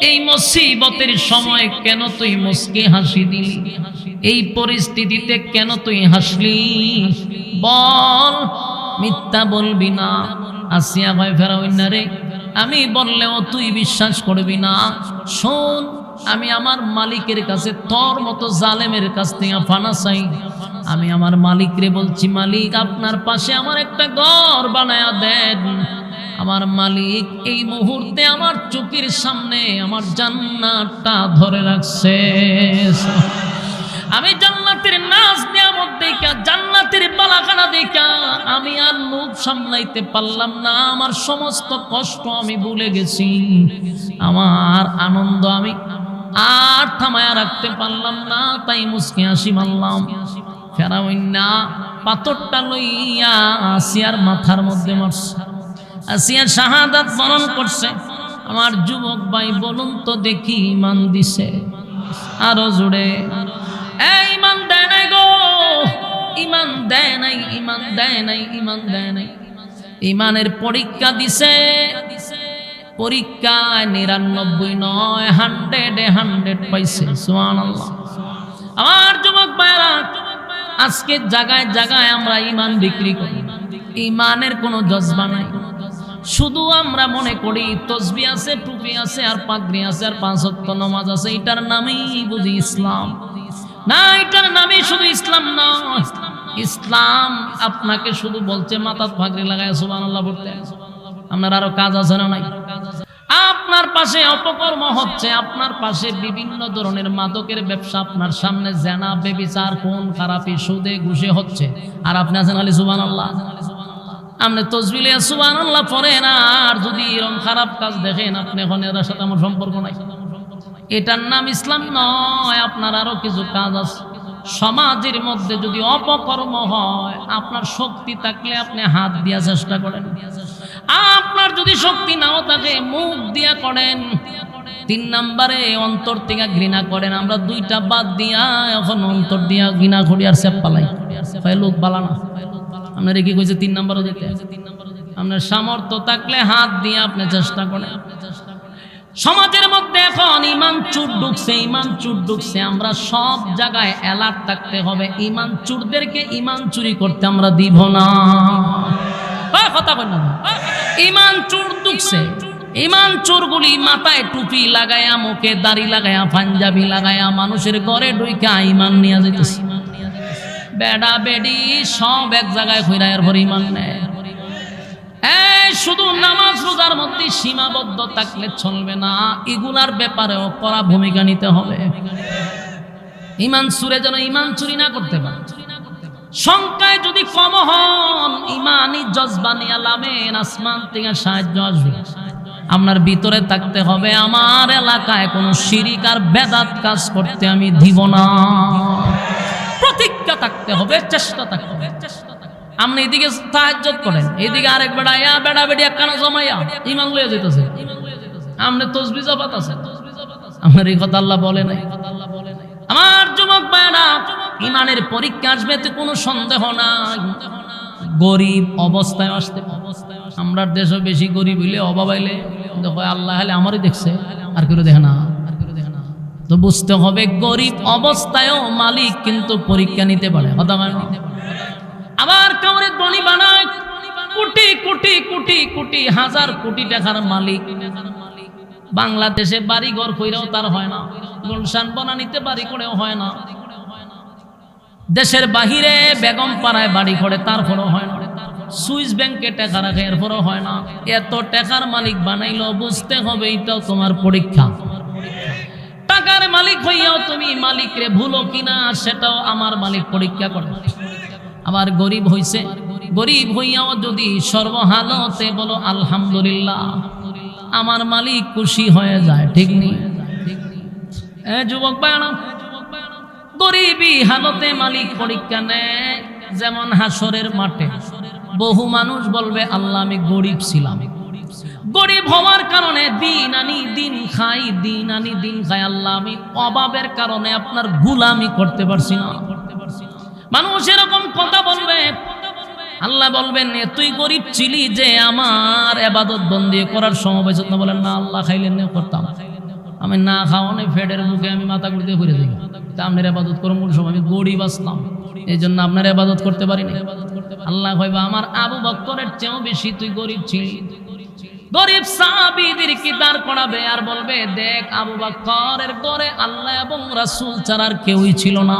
এই মুসিবতের সময় কেন তুই মুস্কি হাসি দিলি? এই পরিস্থিতিতে কেন তুই হাসলি? বল, মিথ্যা বলবি না। আসিয়া ভাই ফেরাউন্না রে, আমি বললেও তুই বিশ্বাস করবি না। শোন, আমি আমার মালিকের কাছে তোর মতো জালেমের কাছ থেকে ফানা চাই। আমি আমার মালিকরে বলছি, মালিক আপনার পাশে আমার একটা ঘর বানায়া দেন। আমার মালিক এই মুহূর্তে আমার চোখের সামনে আমার জান্নাতটা ধরে রাখছে। আমি জান্নাতের নাজ নিয়ামত দেখা, জান্নাতের বালাখানা দেখা আমি আর লোভ সামলাইতে পারলাম না। আমার সমস্ত কষ্ট আমি ভুলে গেছি, আমার আনন্দ আমি আর থামায়া রাখতে পারলাম না, তাই মুস্কি হাসি মারলাম। ফেরাউন্না পাথরটা লইয়া আসিয়ার মাথার মধ্যে মারছে। আসিয়া শাহাদাত বরণ করছে। আমার যুবক ভাই বলুন তো দেখি, ইমান দিছে? আরো জোরে, ইমান দেয় নাই গো, ইমান দেয় নাই, ইমান দেয় নাই, ইমান দেয় নাই। ইমানের পরীক্ষা দিছে, পরীক্ষায় 99 নয় 100 পাইছে। সুবহানাল্লাহ। আমার যুবক ভাইরা, আজকে জায়গায় জায়গায় আমরা ইমান বিক্রি করি, ইমানের কোনো জজবা নাই। শুধু আমরা মনে করি তসবিহ আছে, টুপি আছে, আর পাগড়ি আছে, আর 5 ওয়াক্ত নামাজ আছে, এটার নামেই বুঝি ইসলাম। না, এটার নামেই শুধু ইসলাম না। ইসলাম আপনাকে শুধু বলছে মাথায় পাগড়ি লাগায় সুবহানাল্লাহ বলতে। আপনার আরো কাজ আছে না নাই? আপনার পাশে অপকর্ম হচ্ছে, আপনার পাশে বিভিন্ন ধরনের মাদকের ব্যবসা, আপনার সামনে জেনা, ব্যভিচার, খুন খারাপি, সুদে ঘুষে হচ্ছে, আর আপনি আছেন খালি সুবহানাল্লাহ। আপনি তসবিহ লিয়া সুবহানাল্লাহ পড়েন, আর যদি এরকম খারাপ কাজ দেখেন আপনি এখন এর সাথে আমার সম্পর্ক নাই। এটার নাম ইসলাম নয়। আপনার আরো কিছু কাজ আছে। সমাজের মধ্যে যদি অপকর্ম হয়, আপনার শক্তি থাকলে আপনি হাত দিয়া চেষ্টা করেন, আপনার যদি শক্তি নাও থাকে মুখ দিয়া করেন। 3 নম্বরে অন্তর থেকে ঘৃণা করেন। আমরা 2টা বাদ দিয়া এখন অন্তর দিয়া ঘৃণা করি আর সেপ পালাই, লোক বালা না। আপনার কি কইছে 3 নম্বরে যেতে? আপনার সামর্থ্য থাকলে হাত দিয়ে আপনি চেষ্টা করেন। সমাজের মধ্যে এখন ইমান চুর ঢুকছে, ইমান চুর ঢুকছে। আমরা সব জায়গায় অ্যালার্ট থাকতে হবে। ইমান চুরদেরকে ইমান চুরি করতে আমরা দিব না। কথা বল না, ইমান চুর ঢুকছে। ইমান চোরগুলি মাথায় টুপি লাগায়া, মুখে দাড়ি লাগায়া, পাঞ্জাবি লাগায়া মানুষের ঘরে ঢুইকা ইমান নিয়ে যেতেছে। বেড়া বেডি সব এক জায়গায় কইরা এরপর ইমান নেয়। শুধু নামাজ রোজার মধ্যে সীমাবদ্ধ থাকলে চলবে না, এগুলার ব্যাপারেও কড়া ভূমিকা নিতে হবে। ইমান চুরে যেন ইমান চুরি না করতে পারে। সংখ্যায় যদি কম হন, ইমানি জজবা নিয়ে লামেন, আসমান থেকে সাহায্য আসবে। আপনার ভিতরে থাকতে হবে, আমার এলাকায় কোনো শিরিক আর বেদাত কাজ করতে আমি দিব না। প্রতিজ্ঞা থাকতে হবে, চেষ্টা থাকতে হবে। আপনি এদিকে তাহাজ্জুদ করেন, এদিকে আরেক বেড়াইয়া বেড়া বেড়িয়া কানা জমাইয়া ইমান লইয়া যেতেছে। আপনি তসবিহ জপাত আছে, আমার এই কথা আল্লাহ বলে নাই। আমার যুবক ভাইরা, ইমানের পরীক্ষা আসবে তো কোনো সন্দেহ নাই। গরিব অবস্থায় আসতে, আমরা দেশে বেশি গরিব হইলে, অভাব হইলে দেখো আল্লাহ হলে আমারই দেখছে, আর কেউ দেখে না। তো বুঝতে হবে গরিব অবস্থায়ও মালিক কিন্তু পরীক্ষা নিতে পারে। আবার কাউরে ধনী বানায়, কোটি কোটি কোটি কোটি হাজার কোটি টাকার মালিক। বাংলাদেশে বাড়ি ঘর কইরাও তার হয় না, গুলশান বনানীতে বাড়ি করেও হয় না। দেশের বাহিরে বেগম পাড়ায় বাড়ি করে, তারপরও হয় না। সুইস ব্যাংকে টাকা রাখে, এরপরও হয় না। এত টাকার মালিক বানাইলো, বুঝতে হবে এটাও তোমার পরীক্ষা। টাকার মালিক হইয়াও তুমি মালিকরে ভুলো কিনা, সেটাও আমার মালিক পরীক্ষা করে। আবার গরিব হইছে, গরিব হইয়াও যদি সর্বহালতে বলো আলহামদুলিল্লাহ, আমার মালিক খুশি হয়ে যায়, ঠিক নেই? যুবক ভাইরা, গরিবী হালতে মালিক পরীক্ষা নেয়। যেমন হাসরের মাঠে বহু মানুষ বলবে আল্লাহ আমি গরিব ছিলাম, গরিব হওয়ার কারণে দিন আনি দিন খাই, দিন আনি দিন খাই, আল্লাহ আমি অভাবের কারণে আপনার গোলামি করতে পারছি না। মানুষ এরকম কথা বলবে। আল্লাহ বলবেন তুই গরিব ছিলি যে আমার ইবাদত বন্দি করার সময় পাইছ না? বলেন না, আল্লাহ খাইলেন না, করতাম। আমি না খাওয়ানো ফেডের মুখে আমি মাথা গুড়িতে ঘুরে যাই, তা আপনার ইবাদত করুন কোন সময়? আমি গরিব আসলাম, এই জন্য আপনার ইবাদত করতে পারিনি। আল্লাহ কইবা আমার আবু বকরের চেয়েও বেশি তুই গরিব ছিলি। গরিব সাহাবীদের কি দাঁড় করাবে আর বলবে দেখ আবু বকরের ঘরে আল্লাহ এবং রাসূল ছাড়া আর কেউই ছিল না,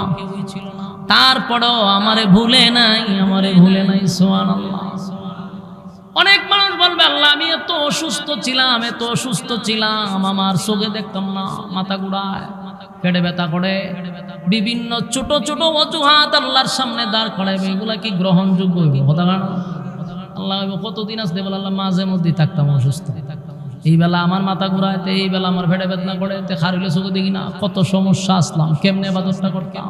তারপরেও আমারে ভুলে নাই, আমারে ভুলে নাই। সুবহানাল্লাহ। অনেক মানুষ বলবে আল্লাহ আমি এত অসুস্থ ছিলাম, এত অসুস্থ ছিলাম, আমার চোখে দেখতাম না, মাথা ঘুরায়, পেটে ব্যথা করে, বিভিন্ন ছোট ছোট অজুহাত আল্লাহর সামনে দাঁড় করাবে। এগুলা কি গ্রহণযোগ্য? কথা না। আল্লাহ কতদিন আসতে বলে আল্লাহ মাঝে মধ্যেই থাকতাম অসুস্থ, এই বেলা আমার মাথা ঘুরাইতে, এই বেলা আমার পেটে বেদনা করে, খারিলে চোখে দেখি না, কত সমস্যা আসলাম, কেমনে ইবাদতটা করতাম।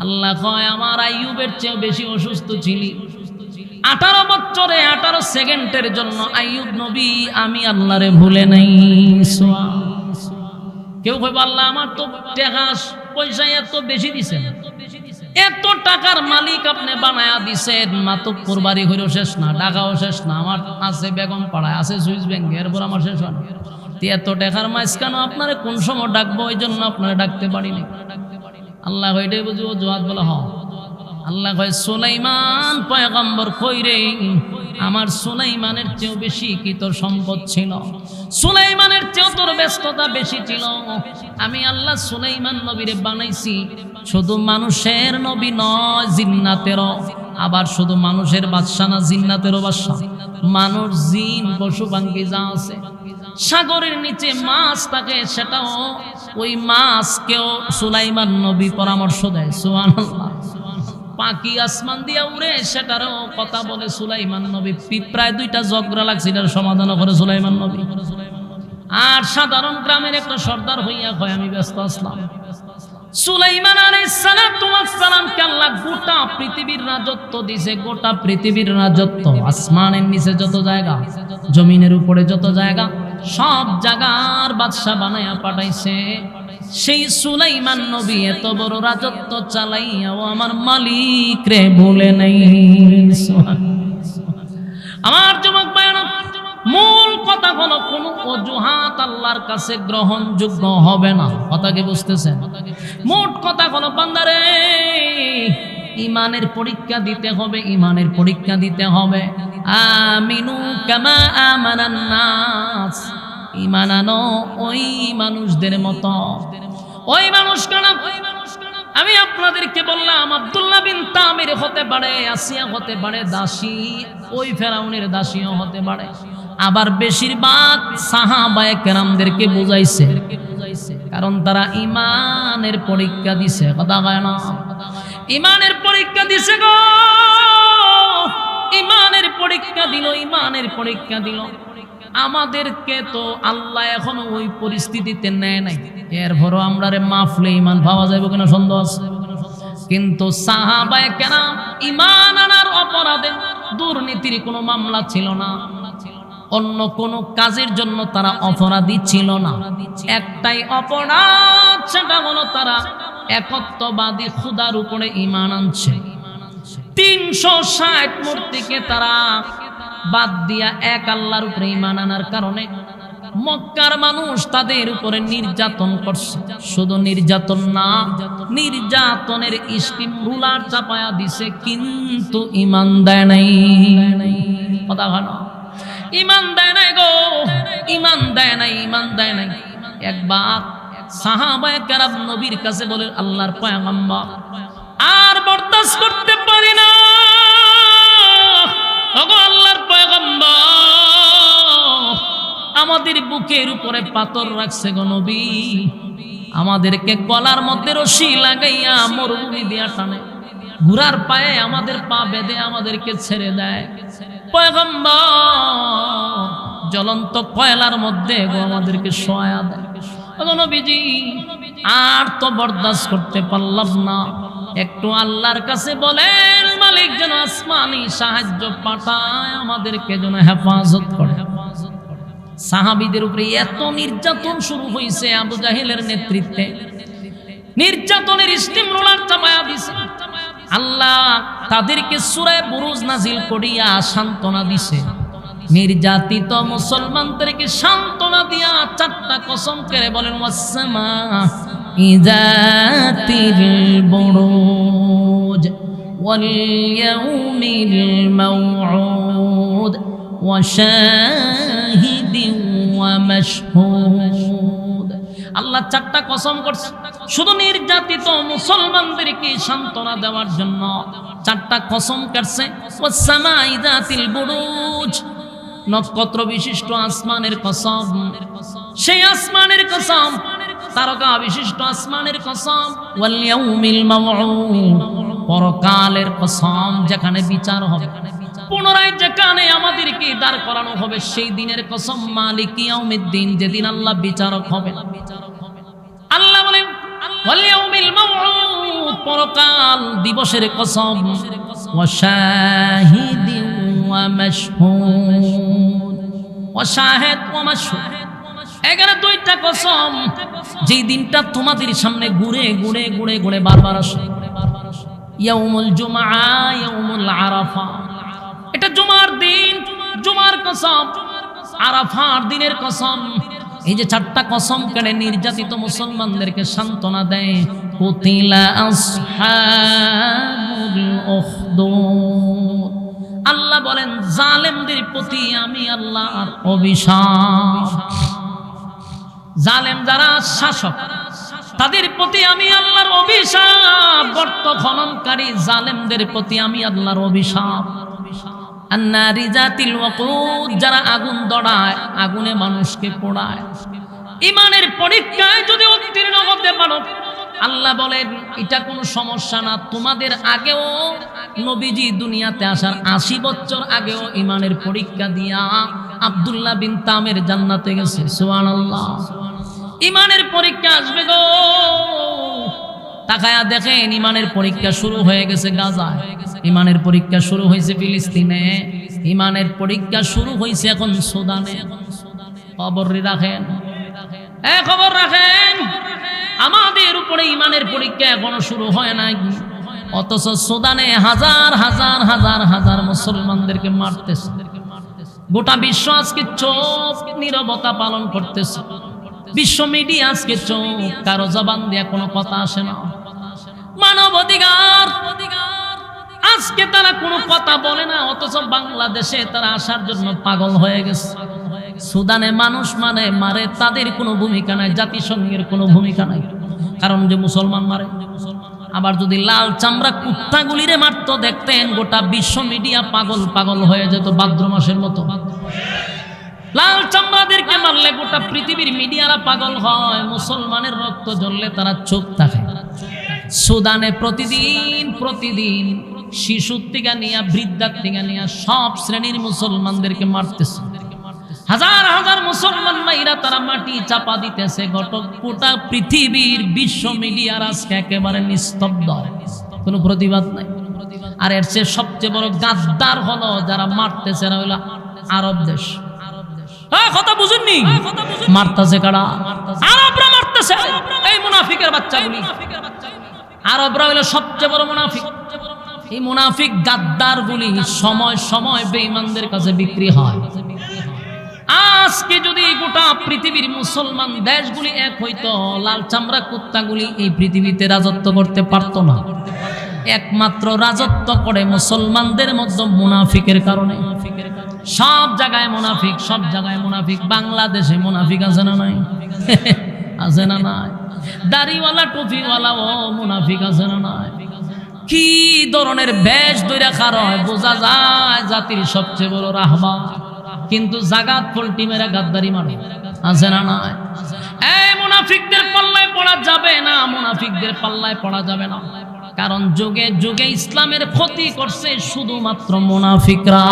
আল্লাহ কয় আমার আইয়ুবের চেয়েও বেশি অসুস্থ ছিলি। 18 বছরে 18 সেকেন্ডের জন্য আইয়ুব নবী আমি আল্লাহরে ভুলে নাই। কেউ কইব আল্লাহ আমার তো টাকা পয়সা এত বেশি দিছেন, এত টাকার মালিক আপনি বানায়া দিছেন, মাতব্বর বাড়ি হইলেও শেষ না, টাকাও শেষ না, আমার আছে বেগম পাড়ায়, আছে সুইস ব্যাংকে, এরপর আমার শেষ হয় না। এত টাকার মাঝখানে আপনারে কোন সময় ডাকবো, ওই জন্য আপনারা ডাকতে পারিনি। আল্লাহ এটাই বুঝবো জোয়াত বলা হ। আল্লাহ কয় সুলাইমান পয়গম্বর কই রে, আমার সুলাইমানের চেয়েও বেশি কি তোর সম্পদ ছিল, সুলাইমানের চেয়েও তোর ব্যস্ততা বেশি ছিল। আমি আল্লাহ সুলাইমান নবীরে বানাইছি শুধু মানুষের নবী নয়, জিন্নাতেরও। আবার শুধু মানুষের বাদশা না, জিন্নাতেরও বাদশা। মানুষ, জিন, পশু পাখি যা আছে, সাগরের নিচে মাছ থাকে, সেটাও ওই মাছকেও সুলাইমান নবী পরামর্শ দেয়। সুবহানাল্লাহ। পাখি আসমান দিয়া উড়ে, সেটারও কথা বলে সুলাইমান নবী। প্রায় 2টা ঝগড়া লাগছে, এটার সমাধান করে সুলাইমান নবী। আর সাধারণ গ্রামের একটা সর্দার হইয়া কয় আমি ব্যস্ত আসলাম। সুলাইমান আলাইহিস সালামকে আল্লাহ গোটা পৃথিবীর রাজত্ব দিয়েছে, গোটা পৃথিবীর রাজত্ব। আসমানের নিচে যত জায়গা, জমিনের উপরে যত জায়গা, সব জায়গার বাদশা বানায়া পাঠাইছে। সেই সুলাইমান নবী এত বড় রাজত্ব চালাইয়াও আমার মালিক রে ভুলে নাই। আমার যুবক ভাইরা, মূল কথা হলো কোন অজুহাত আল্লাহর কাছে গ্রহণযোগ্য হবে না। কথা কি বুঝতেছেন? মোট কথা হলো বান্দারে ইমানের পরীক্ষা দিতে হবে, ইমানের পরীক্ষা দিতে হবে। আমিনু কামা আমানান নাস, ঈমান আনো ওই মানুষদের মতো। ওই মানুষ কানা আমি আপনাদেরকে বললাম আব্দুল্লাহ বিন তামির হতে পারে, আসিয়া হতে পারে দাসী, ওই ফেরাউনের দাসীও হতে পারে। আবার বেশিরভাগ সাহাবায়ে কেরামদেরকে বুঝাইছে, কারণ তারা ইমানের পরীক্ষা দিছে। কথা কয় না? ইমানের পরীক্ষা দিছে গো, ইমানের পরীক্ষা দিল, ইমানের পরীক্ষা দিল। আমাদেরকে তো আল্লাহ এখনো ওই পরিস্থিতিতে নেয় নাই, এরপরও আমরা রে মাফলে ইমান পাওয়া যাবে কিনা সন্দেহ আছে। কিন্তু সাহাবায়ে কেরাম ইমান আনার অপরাধে দুর্নীতির কোনো মামলা ছিল না, অন্য কোনো কাজের জন্য তারা অপরাধী ছিল না। একটাই অপরাধ, সেটা হলো তারা একত্ববাদী খুদার উপরে ইমান আনছে। 360 মূর্তিকে তারা বাদ দিয়া এক আল্লাহর উপরে ইমান আনার কারণে মক্কার মানুষ তাদের উপরে নির্যাতন করছে। শুধু নির্যাতন না, নির্যাতনের স্টিম রুলার চাপায়া দিছে, কিন্তু ইমান দেয় নাই। কথা ভালো, ইমান দেয় নাই গো, ইমান দেয় নাই, ইমান দেয় নাই। একবার সাহাবায়ে কেরাম নবীর কাছে বলে আল্লাহর পয়গম্বর আর বরদাস্ত করতে পারি না। ওগো আল্লাহর পয়গম্বর, আমাদের বুকের উপরে পাথর রাখছে গো নবী, আমাদেরকে গলার মধ্যে রশি লাগাইয়া মরুভূমি দিয়া টানে, ঘোড়ার পায়ে আমাদের পা বেঁধে আমাদেরকে ছেড়ে দেয়। পয়গম্বর জ্বলন্ত কয়লার মধ্যে গো আমাদেরকে শোয়া দেয়। ওগো নবীজি, আর তো বরদাস্ত করতে পারলাম না, একটু আল্লাহর কাছে বলেন মালিক যেন আসমানি সাহায্য পাঠায়, আমাদেরকে যেন হেফাজত করে। সাহাবীদের উপরে এত নির্যাতন শুরু হয়েছে আবু জাহেলের নেতৃত্বে, নির্যাতনের স্টিম রোলার চাপায়া দিছে। আল্লাহ তাদেরকে সূরা বুরুজ নাজিল করিয়া সান্ত্বনা দিছে। নির্যাতিত মুসলমানদেরকে সান্ত্বনা দিয়া চারটা কসম করে বলেন, ওয়াসসামা ইযাতিল বুরুজ ওয়াল ইয়াউমিল মাউউদ ওয়া শাহিদিন ওয়া মাশহুদ। আল্লাহ চারটা কসম করছে শুধু নির্যাতিত মুসলমানদেরকে সান্ত্বনা দেওয়ার জন্য। চারটা কসম করছে, ওয়াসসামা ইযাতিল বুরুজ, নক্ষত্র বিশিষ্ট আসমানের কসম, সেই আসমানের কসম, তারকা বিশিষ্ট আসমানের কসম, ওয়াল ইয়াউমিল মাউউদ, পরকালের কসম, যেখানে বিচার হবে, পুনরায় যেখানে আমাদেরকে দাঁড় করানো হবে সেই দিনের কসম, মালিক ইয়াউমিদ্দিন, যেদিন আল্লাহ বিচারক হবেন। আল্লাহ বলেন ওয়াল ইয়াউমিল মাউউদ, পরকাল দিবসের কসম, ওয়া শাহিদিন ওয়া মাশহুদ, ওয়া শাহিদ ওয়া মাশহুদ। এখানে দুইটা কসম, যেই দিনটা তোমাদের সামনে ঘুরে ঘুরে ঘুরে ঘুরে বারবার আসে। ইয়াউমুল জুমআ, ইয়াউমুল আরাফা, এটা জুমার দিন, জুমার কসম, আরাফার দিনের কসম। এই যে চারটা কসম কেড়ে নির্যাতিত মুসলমানদেরকে সান্ত্বনা দেয়। কুতিলা আসহাবুল উখদুদ, আল্লাহ বলেন জালেমদের প্রতি আমি আল্লাহর অভিশাপ। জালেম যারা শাসক তাদের প্রতি আমি আল্লাহর অভিশাপ, গর্ত খননকারী জালেমদের প্রতি আমি আল্লাহর অভিশাপ। আন্নারি জাতিল ওয়াকুদ, যারা আগুন দড়ায়, আগুনে মানুষকে পোড়ায়। ইমানের পরীক্ষায় যদি উত্তীর্ণ হতে পারো, আল্লাহ বলেন এটা কোনো সমস্যা না। তোমাদের আগেও নবীজি দুনিয়াতে আসার 80 বছর আগেও ইমানের পরীক্ষা দিয়া আব্দুল্লাহ বিন তামের জান্নাতে গেছে। সুবহানাল্লাহ। ইমানের পরীক্ষা আসবে গো, তাকায়া দেখেন ইমানের পরীক্ষা শুরু হয়ে গেছে গাজায়, ইমানের পরীক্ষা শুরু হয়েছে ফিলিস্তিনে, ইমানের পরীক্ষা শুরু হয়েছে এখন সুদানে। খবর রাখেন, খবর রাখেন, আমাদের উপরে ইমানের পরীক্ষা এখনো শুরু হয় নাই, অথচ সুদানে হাজার হাজার হাজার হাজার মুসলমানদেরকে মারতেছে। গোটা বিশ্ব আজকে চোখ নীরবতা পালন করতেছে। বিশ্ব মিডিয়া আজকে চোখ, কারো জবান দিয়ে কোনো কথা আসে না। মানব অধিকার আজকে তারা কোনো কথা বলে না, অথচ বাংলাদেশে তারা আসার জন্য পাগল হয়ে গেছে। সুদানে মানুষ মানে মারে, তাদের কোনো ভূমিকা নাই, জাতিসংঘের কোনো ভূমিকা নাই, কারণ যে মুসলমান মারে। আবার যদি লাল চামড়া কুত্তাগুলিরে মারত, দেখতেন গোটা বিশ্ব মিডিয়া পাগল পাগল হয়ে যেত ভাদ্র মাসের মতো। লাল চামড়াদেরকে মারলে গোটা পৃথিবীর মিডিয়ারা পাগল হয়, মুসলমানের রক্ত জ্বললে তারা চুপ থাকে। সুদানে প্রতিদিন প্রতিদিন শিশুর থেকে নিয়ে বৃদ্ধার থেকে নিয়ে সব শ্রেণীর মুসলমানদেরকে মারতেছে। হাজার হাজার মুসলমান মাইরা তারা মাটি চাপা দিতেছে। গোটা পৃথিবীর বিশ্ব মিডিয়ার আজকে একেবারে নিস্তব্ধ, কোনো প্রতিবাদ নাই। আর এর চেয়ে সবচেয়ে বড় গাদ্দার হলো যারা মারতেছে, এরা হলো আরব দেশ। কথা বুঝুননি? মারতেছে কারা? আরবরা মারতেছে, এই মুনাফিকের বাচ্চাগুলি। আরবরা হলো সবচেয়ে বড় মুনাফিক। এই মুনাফিক গাদ্দার গুলি সময় সময় বেঈমানদের কাছে বিক্রি হয়। আজকে যদি গোটা পৃথিবীর মুসলমান দেশগুলি এক হইতো, লাল চামড়া কুত্তাগুলি এই পৃথিবীতে রাজত্ব করতে পারতো না। একমাত্র রাজত্ব করে মুসলমানদের মধ্যে মুনাফিকের কারণে। সব জায়গায় মুনাফিক, সব জায়গায় মুনাফিক। বাংলাদেশে মুনাফিক আছে না নাই? আছে না নাই? দাড়িওয়ালা টুপিওয়ালা ও মুনাফিক আছে না নাই? কি ধরনের বেশ ধরে খার হয় বোঝা যায় জাতির সবচেয়ে বড় রাহবা, কিন্তু জাগাত পল্টি মেরা গাদ্দারি মানে আছে না নাই? এই মুনাফিকদের পাল্লায় পড়া যাবে না, মুনাফিকদের পাল্লায় পড়া যাবে না, কারণ যুগে যুগে ইসলামের ক্ষতি করছে শুধুমাত্র মুনাফিকরা।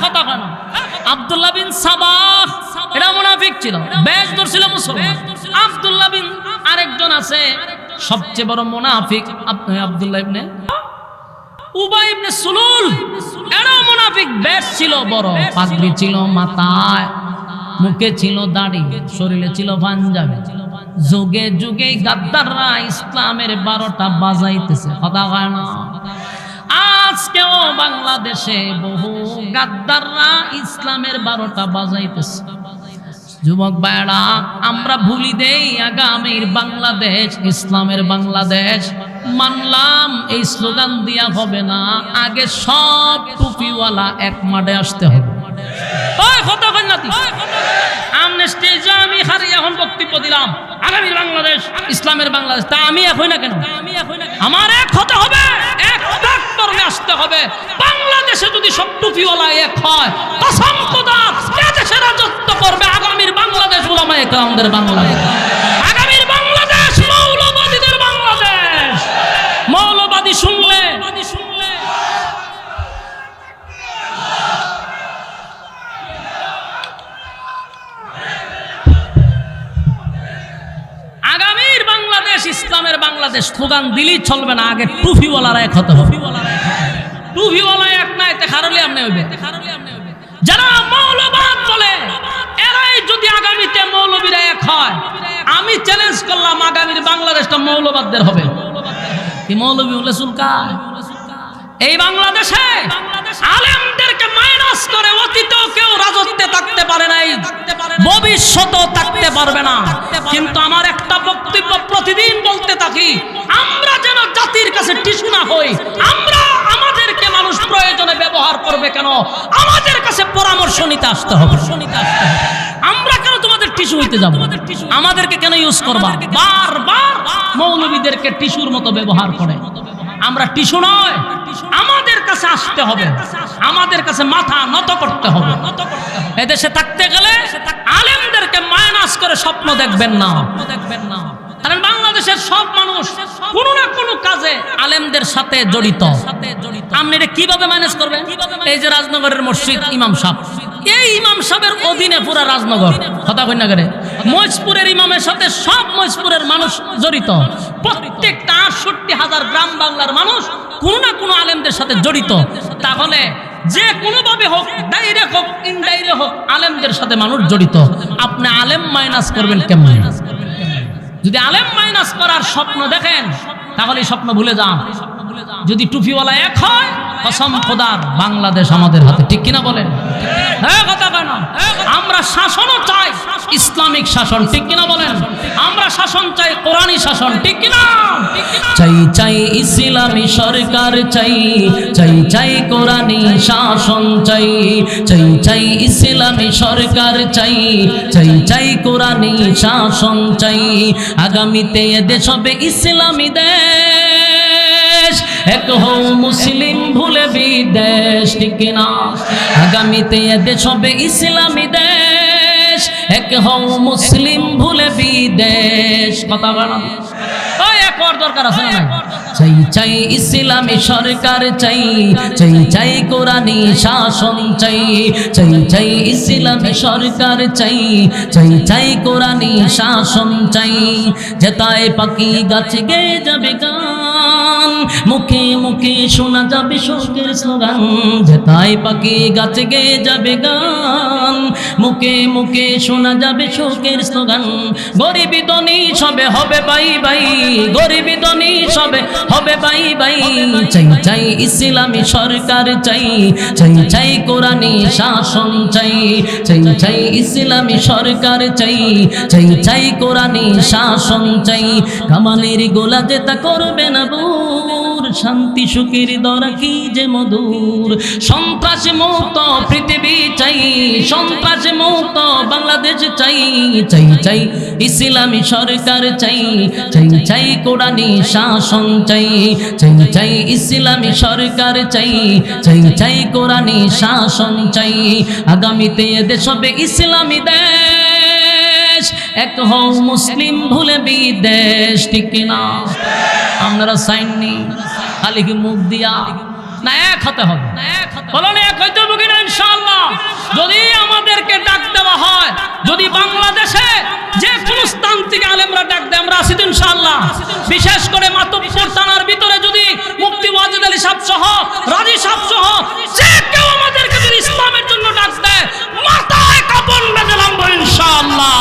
কথা কেন? আব্দুল্লাহ বিন সাবাহ এটা মুনাফিক ছিল, বেশ ধরছিল মুসলমান। আব্দুল্লাহ বিন আরেকজন আছে সবচেয়ে বড় মুনাফিক আব্দুল্লাহ ইবনে উবাই ইবনে সুলুল, এরা মুনাফিক, বেশ ছিল বড়, পাগড়ি ছিল মাথায়, মুখে ছিল দাড়ি, শরীরে ছিল পাঞ্জাবি। যুগে যুগে গাদ্দাররা ইসলামের 12টা বাজাইতেছে। কথা হয় না? আজকেও বাংলাদেশে বহু গাদ্দাররা ইসলামের 12টা বাজাইতেছে। যুবক ভাইরা, আমরা ভুলি দেই আগামীর বাংলাদেশ ইসলামের বাংলাদেশ। মানলাম এই স্লোগান দিয়া হবে না, আগে সব টুপিওয়ালা এক মাঠে আসতে হবে। আমি হারিয়ে এখন বক্তব্য দিলাম আগামীর বাংলাদেশ ইসলামের বাংলাদেশ, তা আমি এক হই না কেন? আমার এক হতে হবে, এক প্ল্যাটফর্মে আসতে হবে। বাংলাদেশে যদি সব টুপিওয়ালা এক হয়, কসম খোদার দেশে রাজত্ব করবে আগামীর বাংলাদেশ উলামায়ে কেরামদের বাংলাদেশ, আগামীর বাংলাদেশ মৌলবাদীদের বাংলাদেশ। মৌলবাদী শুনলে আগামীর বাংলাদেশ ইসলামের বাংলাদেশ স্লোগান দিলেই চলবে না, আগে টুপিওয়ালারা এক হতে হবে। টুপিওয়ালা এক না, এতে খারলে আপনি হইবে। যারা মৌলবাদ বলে এরাই যদি আগামীতে মৌলবীরা এক হয়, আমি চ্যালেঞ্জ করলাম আগামীর বাংলাদেশটা মৌলবাদদের হবে। কি মৌলবী হলে চুলকায়? এই বাংলাদেশে আলেমদেরকে মাইনাস করে অতীতেও কেউ রাজত্বে থাকতে পারে নাই, ভবিষ্যতেও থাকতে পারবে না। কিন্তু আমার একটা বক্তব্য প্রতিদিন বলতে থাকি, আমরা যেন জাতির কাছে টিস্যু না হই। আমরা আমাদেরকে মানুষ প্রয়োজনে ব্যবহার করবে কেন, আমাদের কাছে পরামর্শ নিতে আসতে হবে। আমরা কেন তোমাদের টিস্যু হইতে যাব? আমাদেরকে কেন ইউজ করবা? বারবার মৌলবীদেরকে টিস্যুর মতো ব্যবহার করে। আমরা টিস্যু নয়, আমাদের কাছে আসতে হবে, আমাদের কাছে মাথা নত করতে হবে। এদেশে থাকতে গেলে আলেমদেরকে মাইনাস করে স্বপ্ন দেখবেন না। কারণ বাংলাদেশের সব মানুষ কোনো না কোনো কাজে আলেমদের সাথে জড়িত। আপনি এটা কিভাবে মাইনাস করবেন? এই যে রাজনগরের মসজিদ ইমাম সাহেব, এই ইমাম সাহেবের অধীনে পুরা রাজনগর। কথা কই না করে? মহিষপুরের ইমামের সাথে সব মহিষপুরের মানুষ জড়িত। প্রত্যেকটা 68,000 গ্রাম বাংলার মানুষ কোনো না কোনো আলেমদের সাথে জড়িত। তাহলে যে কোনোভাবে হোক, ডাইরেক্ট হোক ইনডাইরেক্ট হোক, আলেমদের সাথে মানুষ জড়িত। আপনি আলেম মাইনাস করবেন কেমন? যদি আলেম মাইনাস করার স্বপ্ন দেখেন তাহলে স্বপ্ন ভুলে যান। যদি টুপিওয়ালা এক হয়, কসম খোদার বাংলাদেশ আমাদের হাতে। ঠিক কিনা বলেন? হ্যাঁ, কথা কেন? আমরা শাসনও চাই, ইসলামিক শাসন। ঠিক কিনা বলেন? আমরা শাসন চাই, কোরআনী শাসন। ঠিক কিনা? চাই চাই ইসলামী সরকার চাই, চাই চাই কোরআনী শাসন চাই, চাই চাই ইসলামী সরকার চাই, চাই চাই কোরআনী শাসন চাই। আগামীতে এদেশ হবে ইসলামী দেশ, এক হও মুসলিম ভুলে বিদেশ। ঠিক না? আগামীতে এদেশ হবে ইসলামী দেশ, এক হও মুসলিম ভুলে বিদেশ। কথা বলা এক হওয়ার দরকার আছে না? চাই চাই ইসলামী সরকার চাই, চাই চাই কোরআনী শাসন চাই, চাই চাই ইসলামী সরকার চাই, চাই চাই কোরআনী শাসন চাই। যেতায় পাখি গাছে গেয়ে যাবে গান, মুখে মুখে শোনা যাবে শোকের স্লোগান। যেতায় পাখি গাছে গেয়ে যাবে গান, মুখে মুখে শোনা যাবে শোকের স্লোগান। গরিবি ধনী সবে হবে বাই বাই, গরিবি ধনী সবে হবে বাই বাই। চাই চাই ইসলামী সরকার চাই, চাই চাই কোরআনী শাসন চাই, চাই চাই ইসলামী সরকার চাই, চাই চাই কোরআনী শাসন চাই। কামানের গোলা যেটা করবে না বুর, শান্তি সুখের দরা কি যে মধুর। সন্ত্রাস মুক্ত পৃথিবী চাই, সন্ত্রাস মুক্ত বাংলাদেশ চাই চাই চাই ইসলামী সরকার চাই চাই চাই কোরআনী শাসন চাই চাই চাই ইসলামী সরকার চাই চাই চাই কোরআনী শাসন চাই আগামীতে দেশ হবে ইসলামী দেশ এক হও মুসলিম ভুলে বিদেশ ঠিক না আপনারা সাইন নি খালি কি মুখ দিয়া না এক হতে হবে বলুন এক হইতে হবে কিনা ইনশাআল্লাহ যদি আমাদেরকে ডাক দেওয়া হয় যদি বাংলাদেশে যে কোন স্থান থেকে আলেমরা ডাক দেয় আমরা আসি তো ইনশাআল্লাহ বিশেষ করে মাতব্বর থানার ভিতরে যদি মুফতি ওয়াজিদ আলী সাহেব সহ রাজি সাহেব সহ যে কেউ আমাদেরকে যদি ইসলামের জন্য ডাক দেয় মাথায় কাপড় বেঁধে নামবো ইনশাআল্লাহ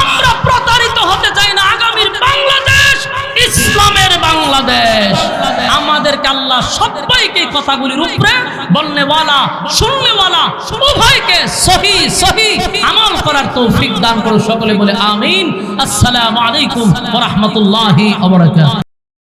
আমরা প্রতারিত হতে চাই না আগামীর বাংলাদেশ ইসলামের বাংলাদেশ আমাদেরকে আল্লাহ সবাইকে কথাগুলির উপরে বলনে ওয়ালা শুননে ওয়ালা উভয়কে সহি সহি আমল করার তৌফিক দান করুন সকলে বলে আমিন আসসালামু আলাইকুম ওয়া রাহমাতুল্লাহি ওয়া বারাকাতুহু